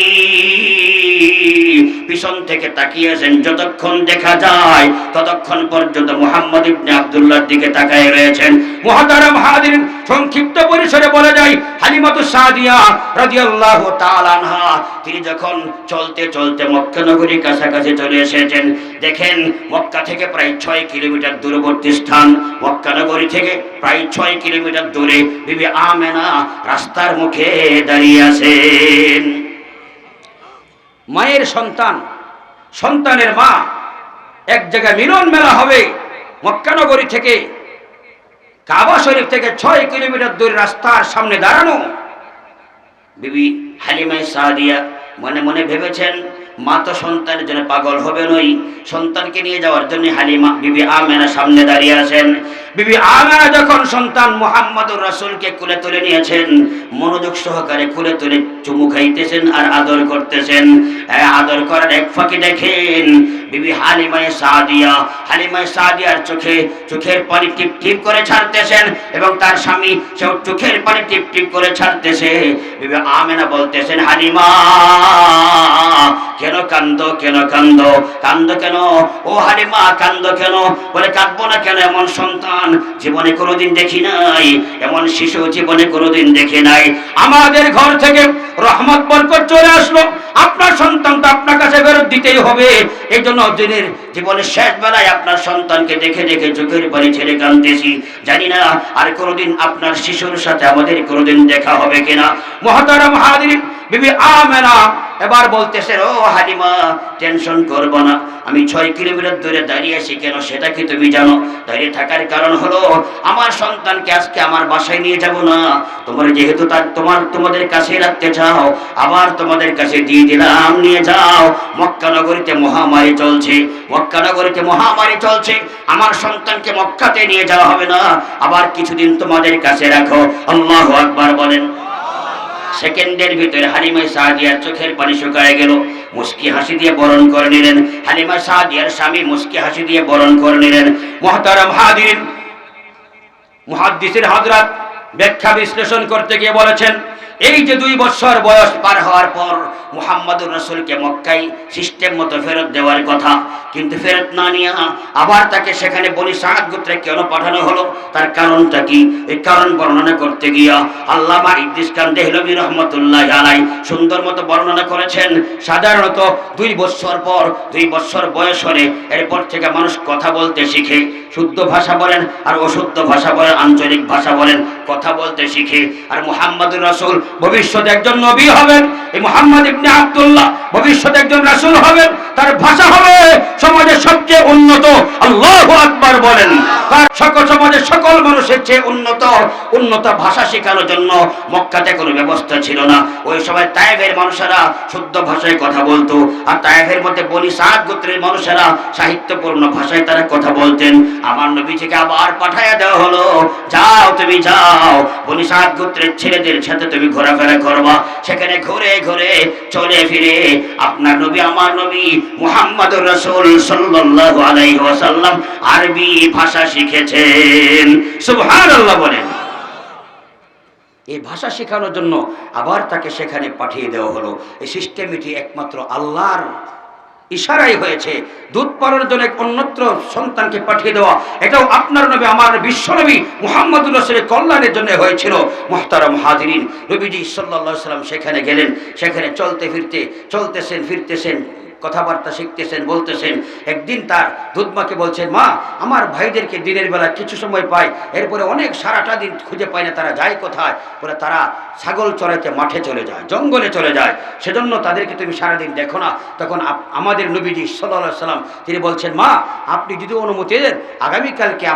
পিছন থেকে তাকিয়েছেন, যতক্ষণ দেখা যায় ততক্ষণ পর্যন্ত মুহাম্মদ ইবনে আব্দুল্লাহর দিকে তাকায় রয়েছেন। মুহতারাম হাজিরিন, সংক্ষিপ্ত পরিসরে বলে যায়, হালিমাতুস সাদিয়া রাদিয়াল্লাহু তাআলা আনহা তিনি যখন চলতে চলতে মক্কা নগরীর কাছাকাছি চলে এসেছেন, দেখেন মক্কা থেকে প্রায় 6 কিলোমিটার দূরবর্তী স্থান, মক্কা নগরী থেকে প্রায় 6 কিলোমিটার দূরে বিবি আমেনা রাস্তার মুখে দাঁড়িয়ে আছেন। মায়ের সন্তান, সন্তানের মা, এক জায়গায় মিলন মেলা হবে। মক্কা নগরী থেকে, কাবা শরীফ থেকে 6 কিলোমিটার দূরে রাস্তার সামনে দাঁড়ানো বিবি হালিমা সাদিয়া মনে মনে ভেবেছেন, মা তো সন্তানের জন্য পাগল হবে নই, সন্তানকে নিয়ে যাওয়ার জন্য হালিমা বিবি আমেনা সামনে দাঁড়িয়ে আছেন। বিবি আমেনা যখন সন্তান মুহাম্মদুর রাসূলকে কোলে তুলে নিয়েছেন, মনোযোগ সহকারে কোলে তুলে চুমু খাইতেছেন আর আদর করতেছেন। আদর করার এক ফাঁকে দেখেন বিবি হালিমা সাদিয়ার চোখের পানি টিপ টিপ করে ছাড়তেছেন এবং তার স্বামী সেও চোখের পানি টিপ টিপ করে ছাড়তেছে। বিবি আমেনা বলতেছেন, হালিমা, কেন কান্দো, কেন কান্দো, কান্দো কেন? ও হালিমা, কান্দো কেন? বলে, কাঁদবো না কেন, এমন সন্তান জীবনে কোনোদিন দেখি নাই, এমন শিশু জীবনে কোনোদিন দেখি নাই। আমাদের ঘর থেকে রহমত বরকত চলে আসলো, আপনার সন্তান তো আপনার কাছে ফেরত দিতেই হবে। এই জন্য জীবনের শেষ বেলায় আপনার সন্তানকে দেখে দেখে চোখের পানি ছেড়ে কাঁদতেছি। জানি না আর কোনোদিন আপনার শিশুর সাথে আমাদের কোনোদিন দেখা হবে কিনা। মুহতারাম হাজিরিন, বিবি আমেনা এবার বলতেছেন, ও হালিমা, টেনশন করবো না, আমি 6 কিলোমিটার দূরে দাঁড়িয়ে আছি কেন সেটা কি তুমি জানো? দাঁড়িয়ে থাকার কারণ হলো আমার সন্তানকে আজকে আমার বাসায় নিয়ে যাব না, তোমরা যেহেতু তোমাদের কাছে রাখতে চাও, আবার তোমাদের কাছে দিয়ে দিলাম, নিয়ে যাও। মক্কা নগরীতে মহামারী চলছে, মক্কা নগরীতে মহামারী চলছে, আমার সন্তানকে মক্কাতে নিয়ে যাওয়া হবে না, আবার কিছুদিন তোমাদের কাছে রাখো। আল্লাহু আকবার বলেন। সেকেন্ডের ভিতরে হালিমা সাদিয়ার চোখের পানি শুকায় গেল, মুস্কি হাসি দিয়ে বরণ করে নিলেন। হালিমা সাদিয়ার স্বামী মুস্কি হাসি দিয়ে বরণ করে নিলেন। মুহতারাম হাজিরিন, মুহাদ্দিসিন হযরত ব্যাখ্যা বিশ্লেষণ করতে গিয়ে বলেছেন, এই যে 2 বছর বয়স পার হওয়ার পর মুহাম্মদুর রাসূলকে মক্কায় সিস্টেম মতো ফেরত দেওয়ার কথা, কিন্তু ফেরত না নিয়ে আবার তাকে সেখানে বনি সাদ গোত্রে কেন পাঠানো হলো, তার কারণটা কি? এই কারণ বর্ণনা করতে গিয়া আল্লামা ইদ্রিস খান দেহলভী রাহমাতুল্লাহি আলাইহি সুন্দর মতো বর্ণনা করেছেন। সাধারণত 2 বছর পর, 2 বছর বয়স হলে এরপর থেকে মানুষ কথা বলতে শিখে, শুদ্ধ ভাষা বলেন আর অশুদ্ধ ভাষা বলেন, আঞ্চলিক ভাষা বলেন, কথা বলতে শিখে। আর মুহাম্মদুর রাসূল ভবিষ্যতে একজন নবী হবেন, এই মুহাম্মদ ইবনে আব্দুল্লাহ ভবিষ্যতে একজন রাসূল হবেন, তার ভাষা হবে সমাজের সবচেয়ে উন্নত। আল্লাহু আকবার বলেন। সকল সমাজের সকল মানুষের চেয়ে উন্নত ভাষা শেখানোর জন্য মক্কাতে কোনো ব্যবস্থা ছিল না। ওই সময় তায়েফের মানুষেরা শুদ্ধ ভাষায় কথা বলতো, আর তায়েফের মধ্যে বনি সাদ গোত্রের মানুষেরা সাহিত্যপূর্ণ ভাষায় তারা কথা বলতেন। আমার নবীজিকে আবার পাঠায়া দেওয়া হলো, যাও তুমি যাও, বনি সাদ গোত্রের ছেলেদের সাথে তুমি ঘোরাফেরা করবা, সেখানে ঘুরে ঘুরে চলে ফিরে আপনার নবী আমার নবী মুহাম্মদুর রাসূল সাল্লাল্লাহু আলাইহি ওয়াসাল্লাম আরবি ভাষা শিখেছেন। সুবহানাল্লাহ বলেন। এই ভাষা শেখানোর জন্য আবার তাকে সেখানে পাঠিয়ে দেওয়া হলো। এই সিস্টেমটি একমাত্র আল্লাহর ইশারাই হয়েছে। দুধ পানের জন্য এক অন্যত্র সন্তানকে পাঠিয়ে দেওয়া, এটাও আপনার নবী আমার বিশ্বনবী মুহাম্মদুর রাসূলের কল্যাণের জন্য হয়েছিল। মুহতারাম হাজিরিন, নবীজি সাল্লাল্লাহু আলাইহি ওয়াসাল্লাম সেখানে গেলেন, সেখানে ফিরতেছেন, কথাবার্তা শিখতেছেন, বলতেছেন। একদিন তার দুধমাকে বলছেন, মা আমার ভাইদেরকে দিনের বেলা কিছু সময় পায়, এরপরে অনেক সারাটা দিন খুঁজে পায় না, তারা যায় কোথায়? বলে তারা ছাগল চড়াইতে মাঠে চলে যায়, জঙ্গলে চলে যায়, সেজন্য তাদেরকে তুমি সারাদিন দেখো না। তখন আমাদের নবীজি সাল্লাল্লাহু আলাইহি ওয়াসাল্লাম তিনি বলছেন, মা আপনি যদি অনুমতি দেন আগামীকালকে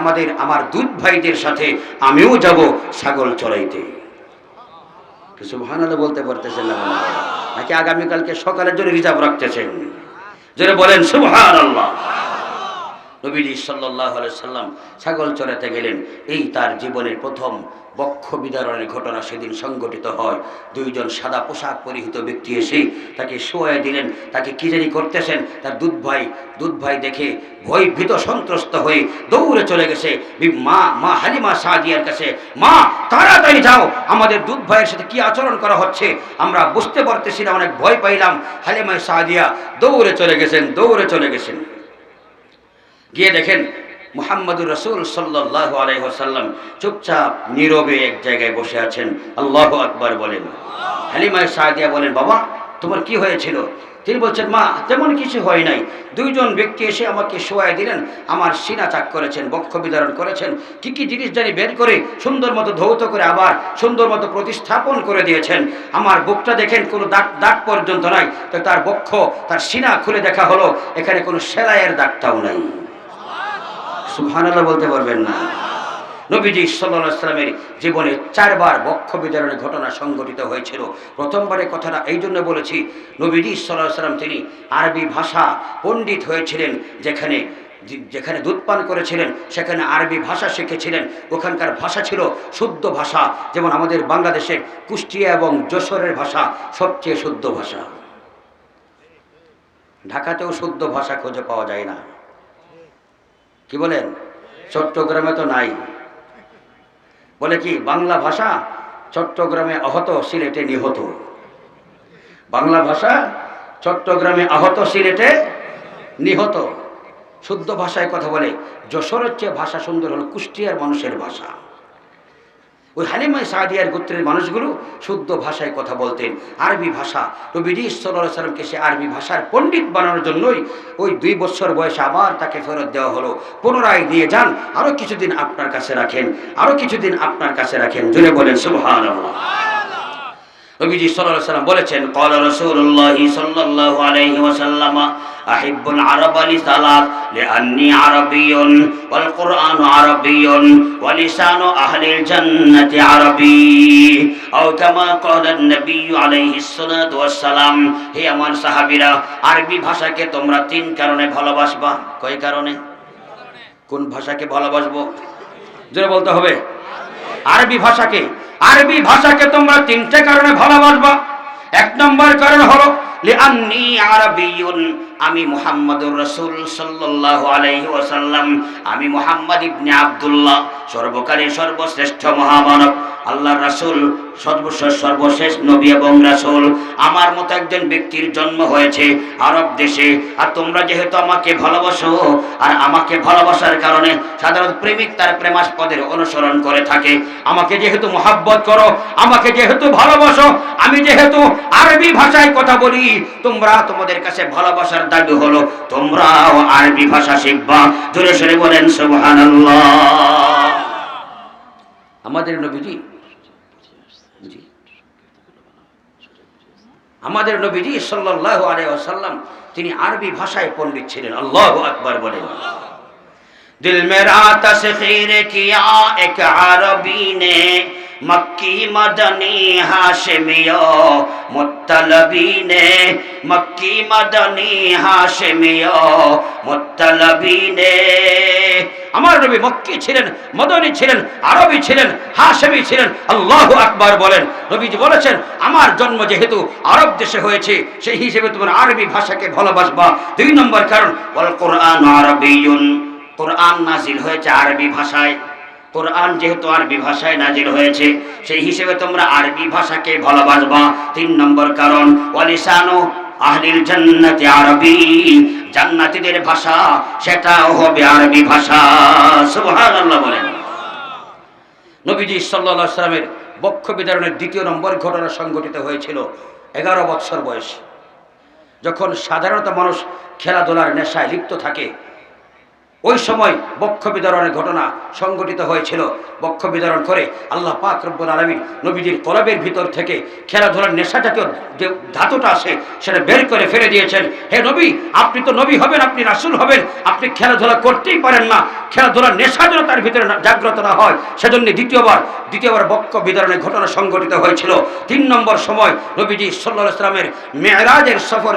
আমার দুধ ভাইদের সাথে আমিও যাব ছাগল চড়াইতে। সুবহানাল্লাহ বলতে পারতেছেন না নাকি আগামীকালকে সকালের জন্য রিজার্ভ রাখতেছেন? যারা বলেন সুবহানাল্লাহ। নবীজি সাল্লাল্লাহু আলাইহি সাল্লাম ছাগল চড়াতে গেলেন। এই তার জীবনের প্রথম বক্ষ বিদারণের ঘটনা সেদিন সংঘটিত হয়। দুইজন সাদা পোশাক পরিহিত ব্যক্তি এসে তাকে শোয়াই দিলেন। তাকে কি জানি করতেছেন। তার দুধ ভাই দেখে ভয় ভীত সন্ত্রস্ত হয়ে দৌড়ে চলে গেছে মা হালিমা সাদিয়ার কাছে, মা তাড়াতাড়ি যাও, আমাদের দুধ ভাইয়ের সাথে কি আচরণ করা হচ্ছে আমরা বুঝতে পারতেছি না, অনেক ভয় পাইলাম। হালিমা সাদিয়া দৌড়ে চলে গেছেন। গিয়ে দেখেন মুহাম্মদুর রাসূল সাল্লাল্লাহু আলাইহি ওয়াসাল্লাম চুপচাপ নীরবে এক জায়গায় বসে আছেন। আল্লাহু আকবার বলেন। হালিমা সাদিয়া বলেন, বাবা তোমার কি হয়েছিল? তিনি বলছেন, মা তেমন কিছু হয় নাই, দুইজন ব্যক্তি এসে আমাকে শোয়াই দিলেন, আমার সিনা চাক করেছেন, বক্ষ বিদারণ করেছেন, কি কি জিনিস জানি বের করে সুন্দর মতো ধৌত করে আবার সুন্দর মতো প্রতিস্থাপন করে দিয়েছেন। আমার বুকটা দেখেন কোনো দাগ পর্যন্ত নাই, তো তার বক্ষ তার সিনা খুলে দেখা হলো, এখানে কোনো সেলাইয়ের দাগটাও নাই। সুবহানাল্লাহ বলতে পারবেন না? নবীজি সাল্লাল্লাহু আলাইহি ওয়াসাল্লামের জীবনে 4 বার বক্ষ বিদারণের ঘটনা সংঘটিত হয়েছিল। প্রথমবারের কথাটা এই জন্য বলেছি, নবীজি সাল্লাল্লাহু আলাইহি ওয়াসাল্লাম তিনি আরবি ভাষা পণ্ডিত হয়েছিলেন। যেখানে দুধ পান করেছিলেন সেখানে আরবি ভাষা শিখেছিলেন। ওখানকার ভাষা ছিল শুদ্ধ ভাষা, যেমন আমাদের বাংলাদেশের কুষ্টিয়া এবং যশোরের ভাষা সবচেয়ে শুদ্ধ ভাষা। ঢাকাতেও শুদ্ধ ভাষা খুঁজে পাওয়া যায় না। কি বলেন? চট্টগ্রামে তো নাই। বলে কি বাংলা ভাষা চট্টগ্রামে আহত, সিলেটে নিহত। বাংলা ভাষা চট্টগ্রামে আহত, সিলেটে নিহত। শুদ্ধ ভাষায় কথা বলে। যশোরের চেয়ে ভাষা সুন্দর হলো কুষ্টিয়ার মানুষের ভাষা। ওই হালিমা সাদিয়ার গোত্রের মানুষগুলো শুদ্ধ ভাষায় কথা বলতেন, আরবি ভাষা। নবীজি সাল্লাল্লাহু আলাইহি ওয়াসাল্লামকে সে আরবি ভাষার পণ্ডিত বানানোর জন্যই ওই 2 বছর বয়সে আবার তাকে ফেরত দেওয়া হলো। পুনরায় দিয়ে যান, আরো কিছুদিন আপনার কাছে রাখেন, জোরে বলেন সুবহানাল্লাহ। নবীজি সাল্লাল্লাহু আলাইহি ওয়াসাল্লাম বলেছেন, ক্বালা রাসূলুল্লাহ সাল্লাল্লাহু আলাইহি ওয়াসাল্লাম আহিব্বুল আরাবা লিসালাত লিআন্নী আরাবিয়্যুন ওয়াল কুরআনু আরাবিয়্যুন ওয়া লিসানু আহলিল জান্নাতি আরাবী আও কামা ক্বালা নবী আলাইহিস সালাতু ওয়াস সালাম। হে আমার সাহাবীরা, আরবি ভাষাকে তোমরা 3 কারণে ভালোবাসবা। কয় কারণে? কোন ভাষাকে ভালোবাসবো? জোরে বলতে হবে। আরবি ভাষাকে তোমরা 3টে কারণে ভালোবাসবা। 1 নম্বর কারণ হলো লিআন্নী আরাবিয়্যুন, আমি মুহাম্মদুর রাসূল সাল্লাল্লাহু আলাইহি ওয়াসাল্লাম, আমি মুহাম্মদ ইবনে আব্দুল্লাহ, সর্বকালের সর্বশ্রেষ্ঠ মহামানব, আল্লাহর রাসূল, সর্বশেষ নবী এবং রাসূল। আমার মতো একজন ব্যক্তির জন্ম হয়েছে আরব দেশে। আর তোমরা যেহেতু আমাকে ভালোবাসো, আর আমাকে ভালোবাসার কারণে সাধারণ প্রেমিক তার প্রেমাস্পদের অনুসরণ করে থাকে, আমাকে যেহেতু মহাব্বত করো, আমাকে যেহেতু ভালোবাসো, আমি যেহেতু আরবি ভাষায় কথা বলি, তোমরা তোমাদের কাছে ভালোবাসার দাবি হলো তোমরাও আরবি ভাষা শিখবা। জোরে সরে বলেন সুবহানাল্লাহ। আমাদের নবীজি সাল্লাল্লাহু আলাইহি ওয়াসাল্লাম তিনি আরবি ভাষায় পণ্ডিত ছিলেন। আল্লাহু আকবার বলেন। दिल मेरा तस्खीर किया एक अरबी ने मक्की मदनी हाशिमियो मुत्तलबी ने मक्की मदनी हाशिमियो मुत्तलबी ने আমার নবী মক্কি ছিলেন, মদনী ছিলেন, আরবি ছিলেন, হাশেমি ছিলেন। আল্লাহু আকবার বলেন। নবীজি বলেছেন আমার জন্ম যেহেতু আরব দেশে হয়েছে সেই হিসেবে তোমরা আরবি ভাষাকে ভালোবাসবা। 2 নম্বর কারণ ওয়াল কুরআন আরবিয়ুন, কোরআন নাজিল হয়েছে আরবি ভাষায়। কোরআন যেহেতু আরবি ভাষায় নাজিল হয়েছে সেই হিসেবে তোমরা আরবি ভাষাকে ভালোবাসবা। 3 নম্বর কারণ ওয়ালিসানু আহলিল জান্নাতি আরবি, জান্নাতীদের ভাষা সেটাও হবে আরবি ভাষা। সুবহানাল্লাহ বলেন। নবীজি সাল্লাল্লাহু আলাইহি সাল্লামের বক্ষ বিদারণের 2 নম্বর ঘটনা সংঘটিত হয়েছিল 11 বছর বয়সে, যখন সাধারণত মানুষ খেলাধুলার নেশায় লিপ্ত থাকে। ওই সময় বক্ষ বিদারণের ঘটনা সংঘটিত হয়েছিল। বক্ষ বিদারণ করে আল্লাহ পাক রব্বুল আলামিন নবীজির কলবের ভিতর থেকে খেলাধুলার নেশা জাতীয় যে ধাতুটা আছে সেটা বের করে ফেলে দিয়েছেন। হে নবী, আপনি তো নবী হবেন, আপনি রাসূল হবেন, আপনি খেলাধুলা করতেই পারেন না। খেলাধুলার নেশা যেন তার ভিতরে জাগ্রত না হয় সেজন্য দ্বিতীয়বার বক্ষ বিদারণের ঘটনা সংঘটিত হয়েছিল। 3 নম্বর সময় নবীজি সাল্লাল্লাহু আলাইহি সাল্লামের মেরাজের সফর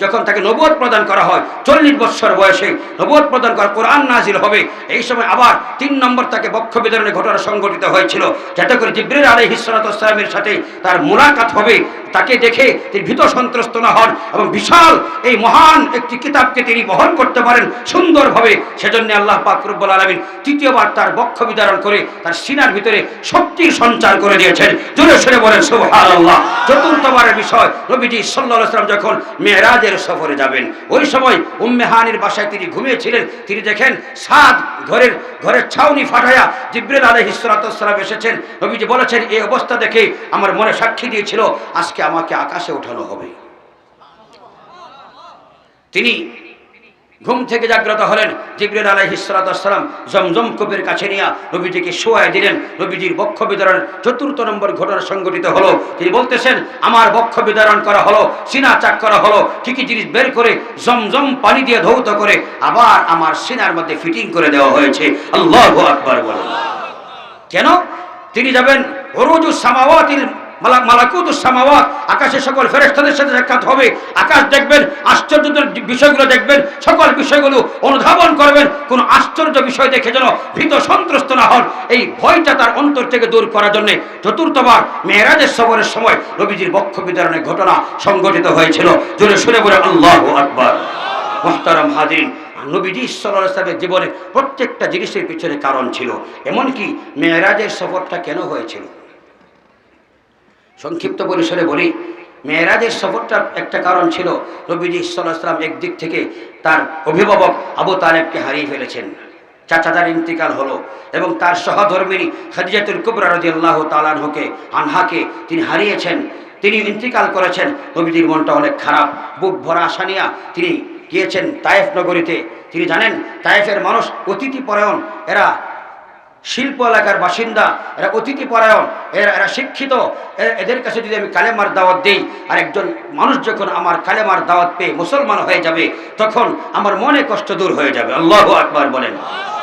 যখন তাকে নবুয়ত প্রদান করা হয়, 40 বছর বয়সে নবুয়ত প্রদান করা, কোরআন নাজিল হবে, এই সময় আবার 3 নম্বর তাকে বক্ষ বিদারণের ঘটনা সংঘটিত হয়েছিল, যাতে করে জিবরিল আলাইহিস সালাতু ওয়াস সালামের সাথে তার মুলাকাত হবে, তাকে দেখে তিনি ভীত সন্ত্রস্ত না হন এবং বিশাল এই মহান একটি কিতাবকে তিনি বহন করতে পারেন সুন্দরভাবে। সেজন্য আল্লাহ পাক রব্বুল আলামিন তৃতীয়বার তার বক্ষ বিদারণ করে তার সিনার ভিতরে শক্তির সঞ্চার করে দিয়েছেন। জোরে সরে বলেন সুবহানাল্লাহ। চতুর্থবারের বিষয় নবীজি সাল্লাল্লাহু আলাইহি ওয়াসাল্লাম যখন মেরাজের সফরে যাবেন, ওই সময় উম্মে হানির বাসায় তিনি ঘুমিয়েছিলেন। তিনি দেখেন সাদ ঘরের ছাউনি ফাটায়া জিবরিল আলাইহিস সালাতু ওয়াস সালাম এসেছেন। নবীজি বলেছেন এই অবস্থা দেখে আমার মনে সাক্ষী দিয়েছিল আজকে আমাকে আকাশে ওঠানো হবে। তিনি ঘুম থেকে জাগ্রত হলেন। জিবরিল আলাইহিস সালাতু ওয়াস সালাম জমজম কূপের কাছে নিয়ে নবীজিকে শোয়ায় দিলেন। নবীজির বক্ষ বিদারণের 4 নম্বর ঘটনা সংঘটিত হলো। তিনি বলতেছেন আমার বক্ষ বিদারণ করা হলো, সিনা চাক করা হলো, ঠিকই জিনিস বের করে জমজম পানি দিয়ে ধৌত করে আবার আমার সিনার মধ্যে ফিটিং করে দেওয়া হয়েছে। আল্লাহু আকবার বলেন। কেন? তিনি যাবেন উরুজুস সামাওয়াতিল মালাকুতুস সামাওয়াত, আকাশের সকল ফেরেশতাদের সাথে সাক্ষাৎ হবে, আকাশ দেখবেন, আশ্চর্যজনক বিষয়গুলো দেখবেন, সকল বিষয়গুলো অনুধাবন করবেন। কোন আশ্চর্য বিষয় দেখে যেন ভীত সন্ত্রস্ত না হন, এই ভয়টা তার অন্তর থেকে দূর করার জন্য 4বার মেরাজের সফরের সময় নবীজির বক্ষ বিদারণের ঘটনা সংঘটিত হয়েছিল। জোরে শুনে বলে আল্লাহু আকবার। মুহতারাম হাজিরিন, নবীজি সাল্লাল্লাহু আলাইহি ওয়াসাল্লামের জীবনে প্রত্যেকটা জিনিসের পিছনে কারণ ছিল। এমনকি মেরাজের সফরটা কেন হয়েছিল সংক্ষিপ্ত পরিসরে বলি। মেরাজের সফরটা একটা কারণ ছিল, নবীজি সাল্লাল্লাহু আলাইহি ওয়াসাল্লাম একদিক থেকে তার অভিভাবক আবু তালেবকে হারিয়ে ফেলেছেন, চাচাদার ইন্তিকাল হলো, এবং তার সহধর্মিণী খাদিজাতুল কুবরা রাদিয়াল্লাহু তাআলা আনহাকে তিনি হারিয়েছেন, তিনি ইন্তিকাল করেছেন। নবীজির মনটা অনেক খারাপ, বুক ভরা আশা নিয়ে তিনি গিয়েছেন তায়েফ নগরীতে। তিনি জানেন তায়েফের মানুষ অতিথি পরায়ণ, এরা শিল্প এলাকার বাসিন্দা, এরা অতিথি পরায়ণ, এরা শিক্ষিত। এদের কাছে যদি আমি কালেমার দাওয়াত দেই আর একজন মানুষ যখন আমার কালেমার দাওয়াত পেয়ে মুসলমান হয়ে যাবে তখন আমার মনে কষ্ট দূর হয়ে যাবে। আল্লাহু আকবার বলেন।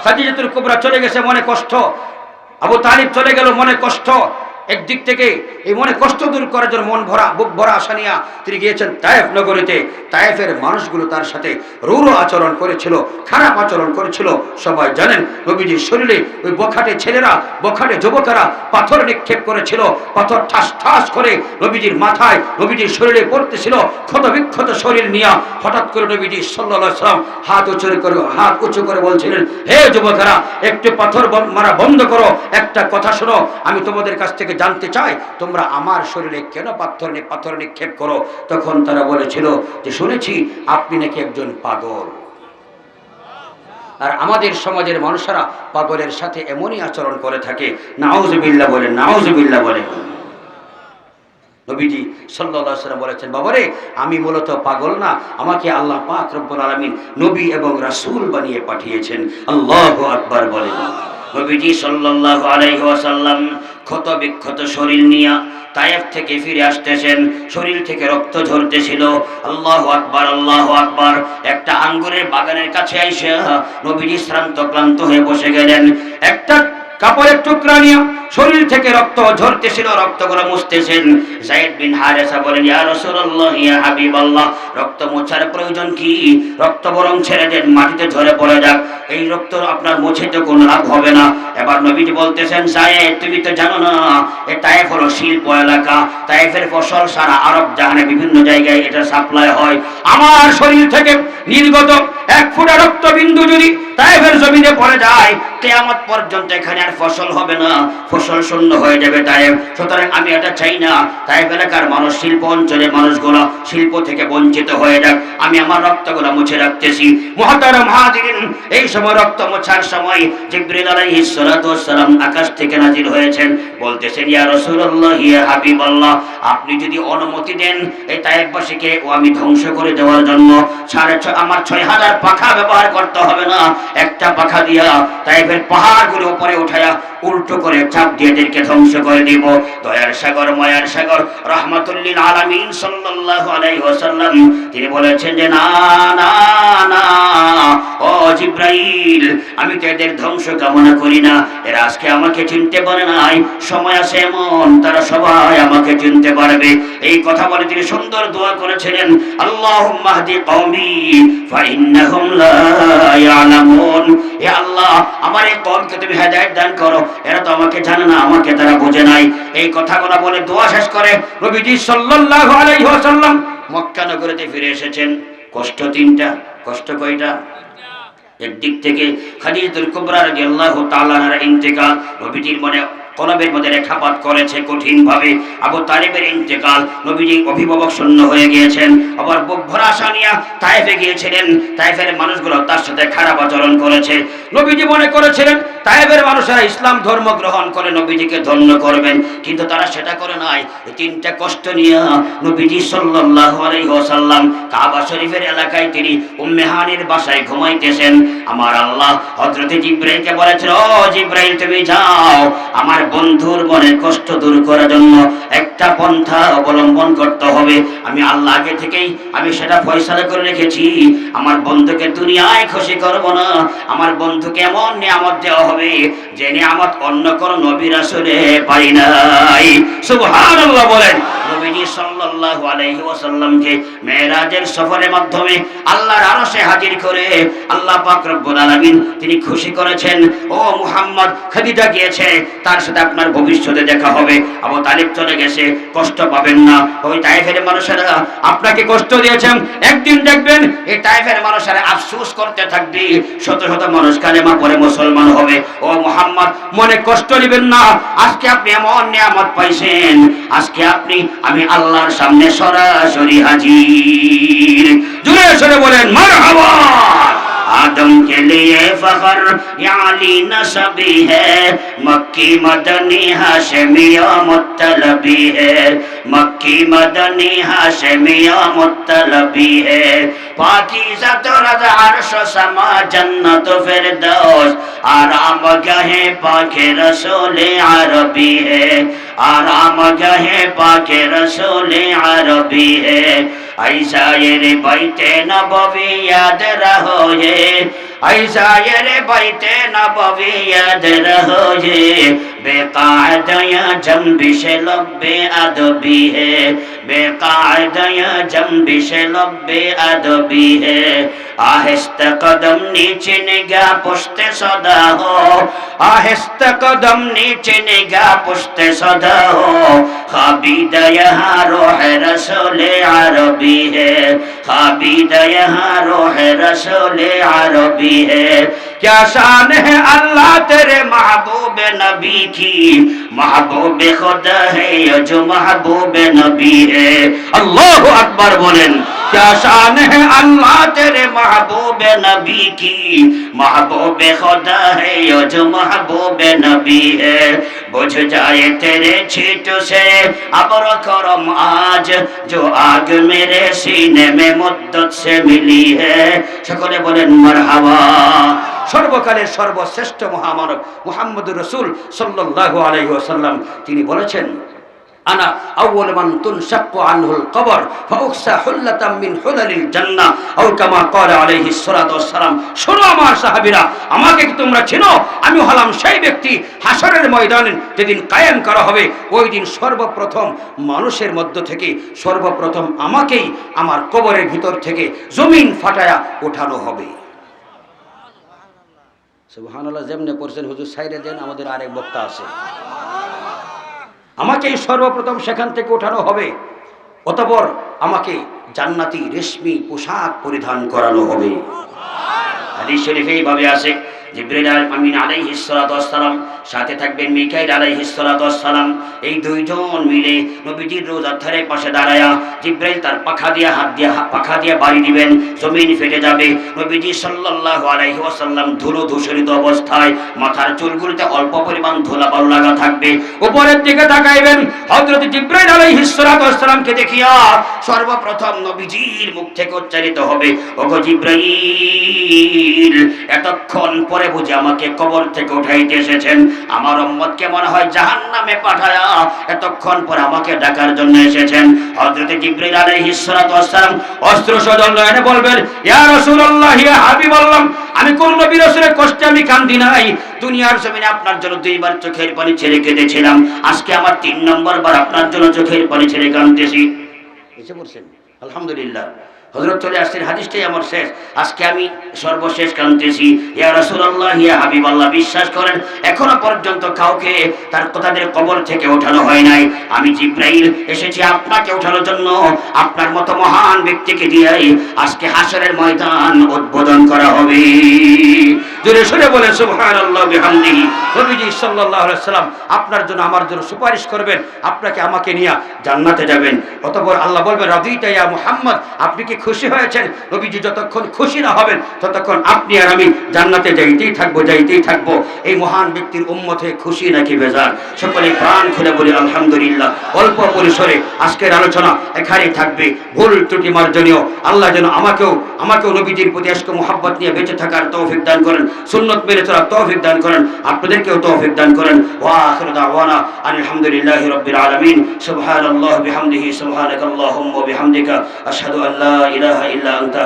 খাদিজাতুল কুবরা চলে গেছে, মনে কষ্ট। আবু তালিব চলে গেল, মনে কষ্ট। একদিক থেকে এই মনে কষ্ট দূর করার জন্য মন ভরা বুক ভরা আশা নিয়ে তিনি গিয়েছেন তায়েফ নগরীতে। তায়েফের মানুষগুলো তার সাথে রূঢ় আচরণ করেছিল, খারাপ আচরণ করেছিল। সবাই জানেন নবীজির শরীরে ওই বখাটে ছেলেরা, বখাটে যুবকেরা পাথর নিক্ষেপ করেছিল। পাথর ঠাস ঠাস করে নবীজির মাথায়, নবীজির শরীরে পড়তেছিল। ক্ষত বিক্ষত শরীর নিয়ে হঠাৎ করে নবীজি সাল্লাল্লাহু আলাইহি ওয়াসাল্লাম হাত উঁচু করে বলছিলেন, হে যুবকেরা, একটু পাথর মারা বন্ধ করো, একটা কথা শোনো, আমি তোমাদের কাছ থেকে জানতে চাই তোমরা আমার শরীরে কেন পাথর নিক্ষেপ করো। তখন তারা বলেছিল যে শুনেছি আপনি নাকি একজন পাগল, আর আমাদের সমাজের মানুষেরা পাগলের সাথে এমনই আচরণ করে থাকে। নাউজুবিল্লাহ বলেন, নাউজুবিল্লাহ বলেন। নবীজি সাল্লাল্লাহু আলাইহি ওয়াসাল্লাম বলেছেন, বাবারে আমি মূলত পাগল না, আমাকে আল্লাহ পাক রব্বুল আলামিন নবী এবং রাসূল বানিয়ে পাঠিয়েছেন। আল্লাহু আকবার বলেন। নবীজি সাল্লাল্লাহু আলাইহি ওয়াসাল্লাম ক্ষত বিক্ষত শরীর নিয়ে তায়েফ থেকে ফিরে আসতেছেন, শরীর থেকে রক্ত ঝরতেছিল। আল্লাহু আকবার, আল্লাহু আকবার। একটা আঙ্গুরের বাগানের কাছে আইসা নবীজি শ্রান্ত ক্লান্ত হয়ে বসে গেলেন। একটা কাপড়ের টুকরা নিয়ে শরীর থেকে রক্ত ঝরতেছিল, রক্তগুলো মুছতেছেন। যায়েদ বিন হারেসা বলেন, ইয়া রাসূলুল্লাহ, ইয়া হাবিবাল্লাহ, রক্ত মোছার প্রয়োজন কি? রক্ত বরং ছেড়ে দেন, মাটিতে ঝরে পড়ে যাক, এই রক্ত আপনার মুছে তো কোনো লাভ হবে না। এবার নবীজি বলতেছেন, যায়েদ, তুমি তো জানো না এ তায়েফ হলো শিল্প এলাকা, তায়েফের ফসল সারা আরব জাহানে বিভিন্ন জায়গায় এটা সাপ্লাই হয়। আমার শরীর থেকে নির্গত এক ফোঁটা রক্ত বিন্দু যদি তায়েফের জমিনে পড়ে যায়, কিয়ামত পর্যন্ত এখানে আর ফসল হবে না, ফসল শূন্য হয়ে যাবে তায়েফ। সুতরাং আমি এটা চাই না তায়েফ এলাকার মানুষ, শিল্প অঞ্চলের মানুষগুলো শিল্প থেকে বঞ্চিত হয়ে যাক। আমি আমার রক্তগুলো মুছে রাখতেছি। মুহতারাম হাজিরিন, এই সময় রক্ত মোছার সময় জিবরিল আলাইহিস সালাতু ওয়াস সালাম আকাশ থেকে নাজিল হয়েছেন, বলতেছেন, ইয়া রাসূলুল্লাহ, ইয়া হাবিবাল্লাহ, আপনি যদি অনুমতি দেন এই তায়েফবাসীকে ও আমি ধ্বংস করে দেওয়ার জন্য আমার 6000 পাখা ব্যবহার করতে হবে না, একটা পাখা দিয়া তায়েফের পাহাড়গুলো উপরে উঠায়া উল্টো করে চাপ দিয়ে এদেরকে ধ্বংস করে দিব। দয়ার সাগর, মায়ার সাগর, রাহমাতুল লিল আলামিন সাল্লাল্লাহু আলাইহি ওয়াসাল্লাম তিনি বলেছেন যে না না না, ও জিবরাইল, আমি তো এদের ধ্বংস কামনা করি না। এরা আজকে আমাকে চিনতে পারে নাই, সময় আছে এমন তারা সবাই আমাকে চিনতে পারবে। এই কথা বলে তিনি সুন্দর দোয়া করেছিলেন, আল্লাহুম্মা হদি কওমি ফাইন্নাহুম লা ইয়ালামুন। হে আল্লাহ, আমার এই কওমকে তুমি হেদায়েত দান করো, এরা তো আমাকে জানে না, আমাকে তারা বোঝে নাই। এই কথাগুলো বলে দোয়া শেষ করে নবীজি সাল্লাল্লাহু আলাইহি ওয়াসাল্লাম মক্কা নগরীতে ফিরে এসেছেন। কষ্ট তিনটা। কষ্ট কয়টা? একদিক থেকে খাদিজাতুল কুবরা রাদিয়াল্লাহু তাআলা আনহার ইন্তেকাল নবীজির মনে কলবের মধ্যে রেখাপাত করেছে কঠিন ভাবে। আবু তালিবের ইন্তেকাল, নবীজি অভিভাবক শূন্য হয়ে গিয়েছেন। আবার বুক ভরা আশা নিয়ে তায়েফে গিয়েছিলেন, তায়েফের মানুষগুলো তার সাথে খারাপ আচরণ করেছে। নবীজি মনে করেছিলেন তায়েফের মানুষেরা ইসলাম ধর্ম গ্রহণ করে নবীজিকে ধন্য করবেন, কিন্তু তারা সেটা করে নাই। এই তিনটা কষ্ট নিয়ে নবীজি সাল্লাল্লাহু আলাইহি ওয়াসাল্লাম কাবা শরীফের এলাকায় তিনি উম্মে হানির বাসায় ঘুমাইতেছেন। আমার আল্লাহ হযরত জিবরাইলকে বলেছেন, ও জিবরাইল, তুমি যাও, আমার বন্ধুর মনের কষ্ট দূর করার জন্য একটা পন্থা অবলম্বন করতে হবে। আমি আল্লাহ আগে থেকেই আমি সেটা ফয়সালা করে রেখেছি। আমার বন্ধুকে দুনিয়ায় খুশি করব না, আমার বন্ধুকে এমন নিয়ামত দেওয়া হবে যে নিয়ামত অন্য কোন নবী রাসূলে পাই নাই। সুবহানাল্লাহ বলেন। নবীজি সাল্লাল্লাহু আলাইহি ওয়াসাল্লামকে মেরাজের সফরের মাধ্যমে আল্লাহর আরশে হাজির করে আল্লাহ পাক রব্বুল আলামিন তিনি খুশি করেছেন, ও মুহাম্মদ, খাদিজা গিয়েছে, তার সাথে আপনার ভবিষ্যতে দেখা হবে। আবু তালিব চলে গেছে, কষ্ট পাবেন না। ওই তায়েফের মানুষেরা আপনাকে কষ্ট দিয়েছেন, একদিন দেখবেন এই তায়েফের মানুষেরা আফসোস করতে থাকবে, শত শত মানুষ কালেমা পড়ে মুসলমান হবে। ও মুহাম্মদ, মনে কষ্ট নেবেন না, আজকে আপনি এমন নিয়ামত পাইছেন, আজকে আমি আল্লাহর সামনে সরাসরি হাজির। জোরে সরে বলেন মারহাবা। आदम के लिए फखर याली नसबी है, मक्की मदनी हाशमिया मुत्तलबी है, मक्की मदनी हाशमिया मुत्तलबी है। पाकीज़ा तुरद अर्श समा जन्नत फिरदौस, आराम गहे पाके रसूल अरबी है, आराम गहे पाके रसूल अरबी है। ऐसा ये बैते नबवी याद रहो ये, ऐसा ये बैते नबवी याद रहो ये, बेकायदा जंबिश लब्बे अदबी है, बेकायदा जंबिश लब्बे अदबी है। आहिस्ते कदम नीचे निगाह पुश्ते सदा हो, आहिस्ते कदम नीचे निगाह पुश्ते सदा हो, खाबीदा यहाँ रोह रसूल अरबी है, खाबीदा यहाँ रोह रसूल अरबी है। क्या शान है अल्लाह तेरे महबूब नबी की, महबूब खुदा है ये जो महबूब नबी है। अल्लाहु अकबर बोलें। क्या शान है अल्लाह तेरे महबूब नबी की, महबूब खुदा है ये जो महबूब नबी है। बुझ जाए तेरे छींट से अब्र करम आज, जो आग मेरे सीने में मुद्दत से मिली है। সকলে বলেন মারহাবা। সর্বকালের সর্বশ্রেষ্ঠ মহামানব মুহাম্মদুর রাসূল সাল্লাল্লাহু আলাইহি ওয়াসাল্লাম তিনি বলেছেন, আনা আউয়াল মান তুনশাক্কু আনহুল কবর ফাউকসা হুল্লাতাম মিন হুলালিল জান্নাহ আও কামা ক্বালা আলাইহিস সালাতু ওয়াস সালাম। শোনো আমার সাহাবীরা, আমাকে কি তোমরা চেনো? আমি হলাম সেই ব্যক্তি, হাসরের ময়দানে যেদিন কায়েম করা হবে ওই দিন সর্বপ্রথম মানুষের মধ্য থেকে সর্বপ্রথম আমাকেই আমার কবরের ভিতর থেকে জমিন ফাটায়া ওঠানো হবে। সুবহানাল্লাহ। যেমনে পড়ছেন হুজুর সাইরে দেন, আমাদের আরেক বক্তা আছে। আমাকেই সর্বপ্রথম সেখান থেকে ওঠানো হবে, অতঃপর আমাকে জান্নাতি রেশমি পোশাক পরিধান করানো হবে। হাদিস শরীফে এইভাবে আছে, জিবরাইল আমিন আলাইহিস সালাতু ওয়াস সালাম, সাথে থাকবেন মিকাইল আলাইহিস সালাতু ওয়াস সালাম। এই দুইজন মিলে নবীজির রোজার ধারে পাশে দাঁড়ায়া জিবরাইল তার পাখা দিয়ে বাড়ি দিবেন, জমিন ফেটে যাবে। নবীজি সাল্লাল্লাহু আলাইহি ওয়াসাল্লাম ধুলো ধূসরিত অবস্থায়, মাথার চুলগুলিতে অল্প পরিমাণ ধুলাবালু লাগা থাকবে। উপরের দিকে তাকাইবেন, হযরত জিবরাইল আলাইহিস সালাতু ওয়াস সালামকে দেখিয়া সর্বপ্রথম নবীজির মুখ থেকে উচ্চারিত হবে, ওগো জিবরাইল, এতক্ষণ পরে বুঝি আমাকে কবর থেকে উঠাইতে এসেছেন? আমার উম্মতকে মনে হয় জাহান্নামে পাঠায়া এতক্ষণ পরে আমাকে ডাকার জন্য এসেছেন। হযরত জিবরাইল আলাইহিস সালাতু ওয়াস সালাম অস্ত্র সদল নয়নে বলবেন, ইয়া রাসূলুল্লাহ, ইয়া হাবিবাল্লাহ, আমি কোন নবী রাসূলের কষ্টে আমি কান্দি নাই। দুনিয়ার জমিনে আপনার জন্য দুইবার চোখের পানি ছেড়ে কেঁদেছিলাম, আজকে আমার ৩ নম্বর বার আপনার জন্য চোখের পানি ছেড়ে কাঁদতেছি। এসে বলছেন আলহামদুলিল্লাহ। হযরত চলে আসছেন, হাদিসটাই আমার শেষ, আজকে আমি সর্বশেষ কাঁদতেছি। ইয়া রাসূলুল্লাহ, ইয়া হাবিবাল্লাহ, বিশ্বাস করেন এখনো পর্যন্ত কাউকে তাদের কবর থেকে ওঠানো হয় নাই। আমি জিবরাইল এসেছি আপনাকে ওঠানোর জন্য। আপনার মতো মহান ব্যক্তিকে দিয়ে আজকে হাসরের ময়দান উদ্বোধন করা হবে। জোরে সরে বলেন সুবহানাল্লাহ বিহামদিহি। নবীজি সাল্লাল্লাহু আলাইহি ওয়াসাল্লাম আপনার জন্য আমার জন্য সুপারিশ করবেন, আপনাকে আমাকে নিয়ে জান্নাতে যাবেন। অতঃপর আল্লাহ বলবেন, রাদিতা ইয়া মুহাম্মদ, আপনি কি খুশি হয়েছেন? নবীজি যতক্ষণ খুশি না হবেন ততক্ষণ আপনি আর আমি জান্নাতে যাইতেই থাকবো। এই মহান ব্যক্তির উম্মত হয়ে খুশি নাকি বেজার? সকলে প্রাণ খুলে বলি আলহামদুলিল্লাহ। অল্প পরিসরে আজকের আলোচনা এখানেই থাকবে। ভুল ত্রুটি মার্জনীয়। আল্লাহ যেন আমাকেও নবীজির প্রতি আশক মুহাব্বত নিয়ে বেঁচে থাকার তৌফিক দান করেন, সুন্নত মেনে চলার তৌফিক দান করেন, আপনাদেরকেও তৌফিক দান করেন। ওয়া আখিরু দাওয়ানা আলহামদুলিল্লাহি রাব্বিল আলামিন। সুবহানাল্লাহি বিহামদিহি, সুবহানাকাল্লাহুম্মা ওয়া বিহামদিকা, আশহাদু আল্লা ইলাহা ইল্লা আনতা।